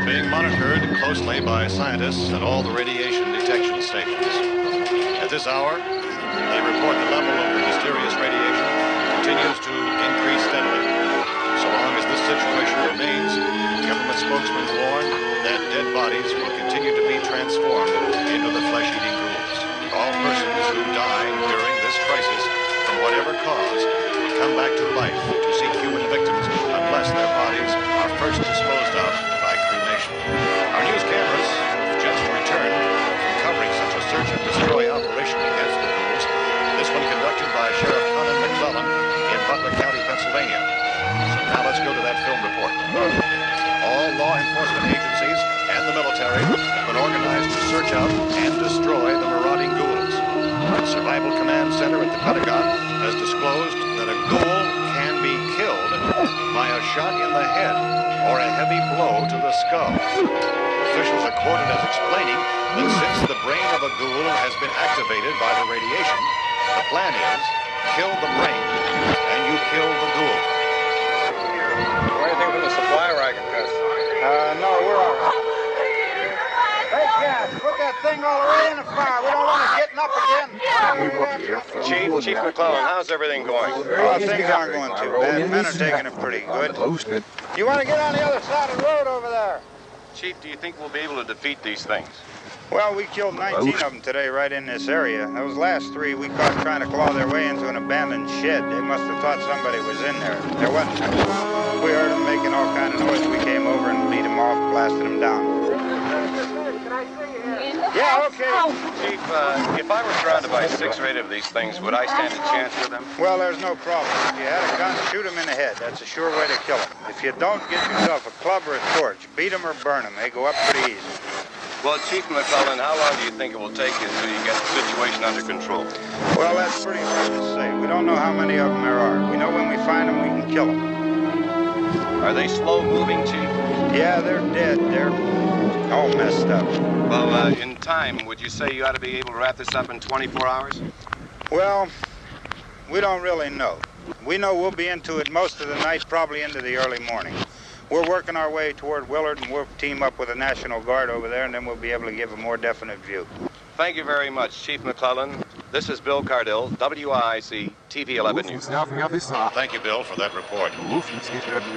Being monitored closely by scientists at all the radiation detection stations. At this hour, they report the level of the mysterious radiation continues to increase steadily. So long as this situation remains, government spokesmen warn that dead bodies will continue to be transformed into the flesh-eating ghouls. All persons who die during this crisis, from whatever cause, come back to life to seek human victims unless their bodies are first disposed of by cremation. Our news cameras have just returned from covering such a search and destroy operation against the ghouls, this one conducted by Sheriff Notldlton in Butler County, Pennsylvania. So now let's go to that film report. All law enforcement agencies and the military have been organized to search out and destroy the marauding ghouls. The Survival Command Center at the Pentagon has disclosed that a ghoul can be killed by a shot in the head or a heavy blow to the skull. Officials are quoted as explaining that since the brain of a ghoul has been activated by the radiation, the plan is kill the brain and you kill the ghoul. Anything from the supply wagon, Gus? No, we're all right. Hey, Gus, put that thing all the way in the fire. We don't want it getting up again. Chief McClellan, how's everything going? Well, things aren't going too bad. Men are taking it pretty good. You want to get on the other side of the road over there? Chief, do you think we'll be able to defeat these things? Well, we killed 19 of them today right in this area. Those last 3 we caught trying to claw their way into an abandoned shed. They must have thought somebody was in there. There wasn't. We heard them making all kind of noise. We came over and beat them off, blasted them down. Yeah, okay. Chief, if I were surrounded by 6 or 8 of these things, would I stand a chance with them? Well, there's no problem. If you had a gun, shoot them in the head. That's a sure way to kill them. If you don't, get yourself a club or a torch. Beat them or burn them. They go up pretty easy. Well, Chief McClellan, how long do you think it will take until you get the situation under control? Well, that's pretty hard to say. We don't know how many of them there are. We know when we find them, we can kill them. Are they slow-moving, Chief? Yeah, they're dead. They're all messed up. Well, in time, would you say you ought to be able to wrap this up in 24 hours? Well, we don't really know. We know we'll be into it most of the night, probably into the early morning. We're working our way toward Willard, and we'll team up with the National Guard over there, and then we'll be able to give a more definite view. Thank you very much, Chief McClellan. This is Bill Cardill, WIC TV 11 News. Thank you, Bill, for that report.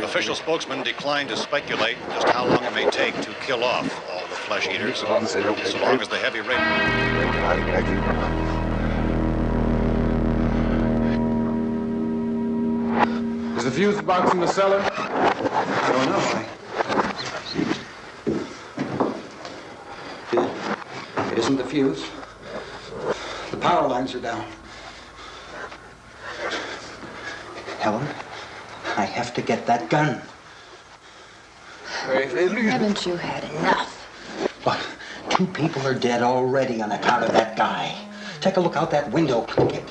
Official spokesman declined to speculate just how long it may take to kill off all the flesh eaters, so long as the heavy rain... Is the fuse box in the cellar? I don't know. It isn't the fuse. The power lines are down. Helen, I have to get that gun. Haven't you had enough? But 2 people are dead already on account of that guy. Take a look out that window, click it.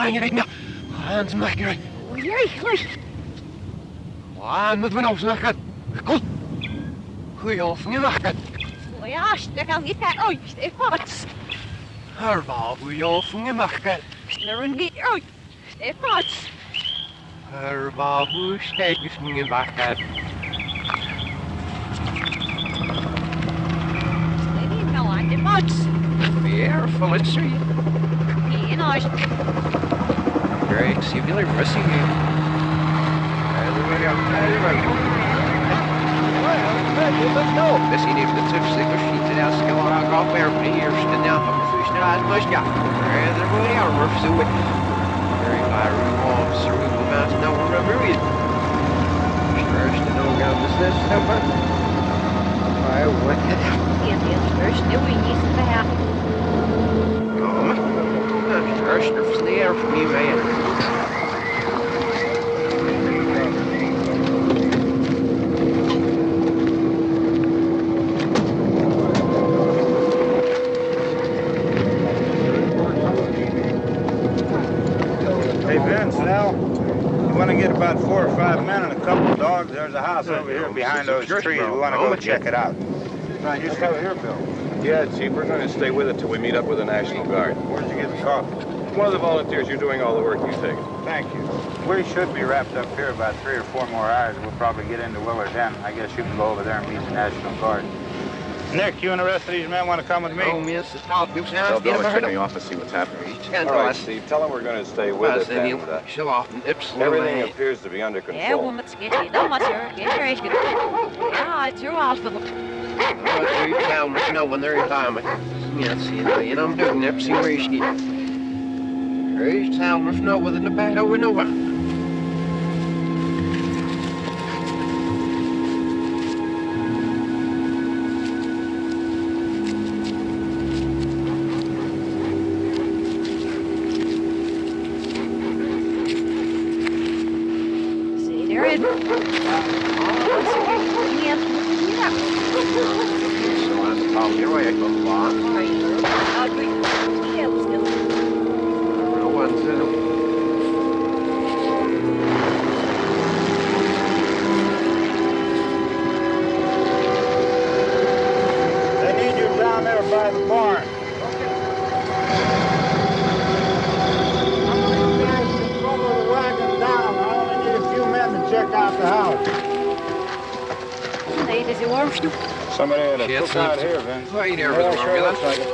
aan je rijdt nou. Aan het maken rijdt. Aan met mijn hoofd naar Kom. Goeie of niet naar Ja, dat kan niet gaan. Oh, Stefans. Herbaal, goeie of niet naar Snurren niet. Oh, Stefans. Herbaal, hoe steek is niet naar Wat? Weer van het street. Nee, nou is het. Great, zie je weer rustig hier. Dat is niet de tipsticker sheet en als ik al ga op weer eerst en dan van de vuist naar het was ja. En er wordt jou maar zo. Very fire of cerebral mass no remember it. First to know about this number. I what First, nu niet te hebben. First, er is neer voor me, man. Hey, Vince, now, you want to get about 4 or 5 men and a couple of dogs? There's a house over here behind those trees. We want to go check it out. Right, you stay here, Bill. Yeah, Chief, we're going to stay with it till we meet up with the National Guard. Where'd you get the coffee? One of the volunteers, you're doing all the work, you take it. Thank you. We should be wrapped up here about 3 or 4 more hours. We'll probably get into Willard's End. I guess you can go over there and meet the National Guard. Nick, you and the rest of these men want to come with me? Oh, yes, it's all good. Tell Bill to check me off and see what's happening. All right, Steve, tell him we're going to stay with it and everything appears to be under Ja, control. we moeten get dan maar sir. Get your age. Ja, it's your hospital. You found me, no one there in time. Yes, you know, I'm doing that, see where you get. There's town with no within the back over and over. See, there is. Here I go, Bob. No one's in them. They need you down there by the barn. The wagon down. I only need a few men to check out the house. Nee, dit is een wormsnoep. Somebody had a cookout here, Vince. Right here, Yeah, with sure the looks like it.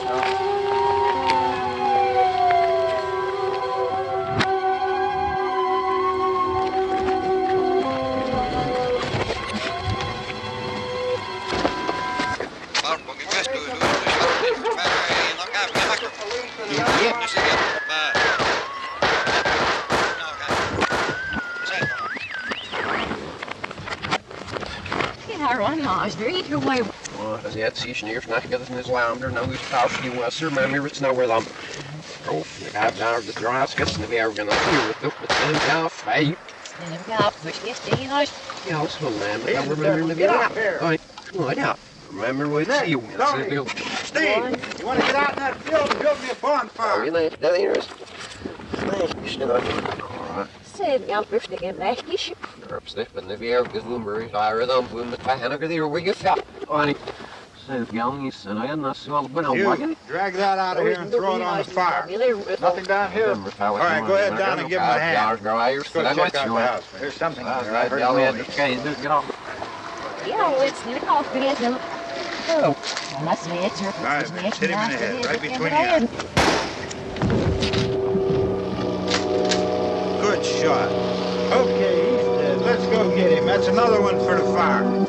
Ja, Ron, nou, is er iets away. As yet, see, sneers, not together in his lounder, no, he's powerfully Western, remember, it's nowhere them. Oh, the guys out of the dry skits, and the air gonna hear with it, but then down, fight. En dan ga ik eerst tegen huis. Yeah, it's one man, but I remember the Get out here. All right, what out? Remember with you. Steve, you want to get out in that field and build me a bonfire? Really? That ain't Zeg, ja, rustig en meisjes. Stiff, but if you ever get lumber, I read them, boom, the fan over there, where you fell. On it. Says Gallings, and I am not so well, but I'm You drag that out of here and throw it on the fire. Nothing down here. All right, go ahead down and give him a hand. Let's go check out the house. There's something there. I heard it. Get off. Ja, het is niet al vergeten. Oh, dat is beter. All right, man, hit him in the head, right between the eyes. Good shot. Okay, he's dead. Let's go get him. That's another one for the fire.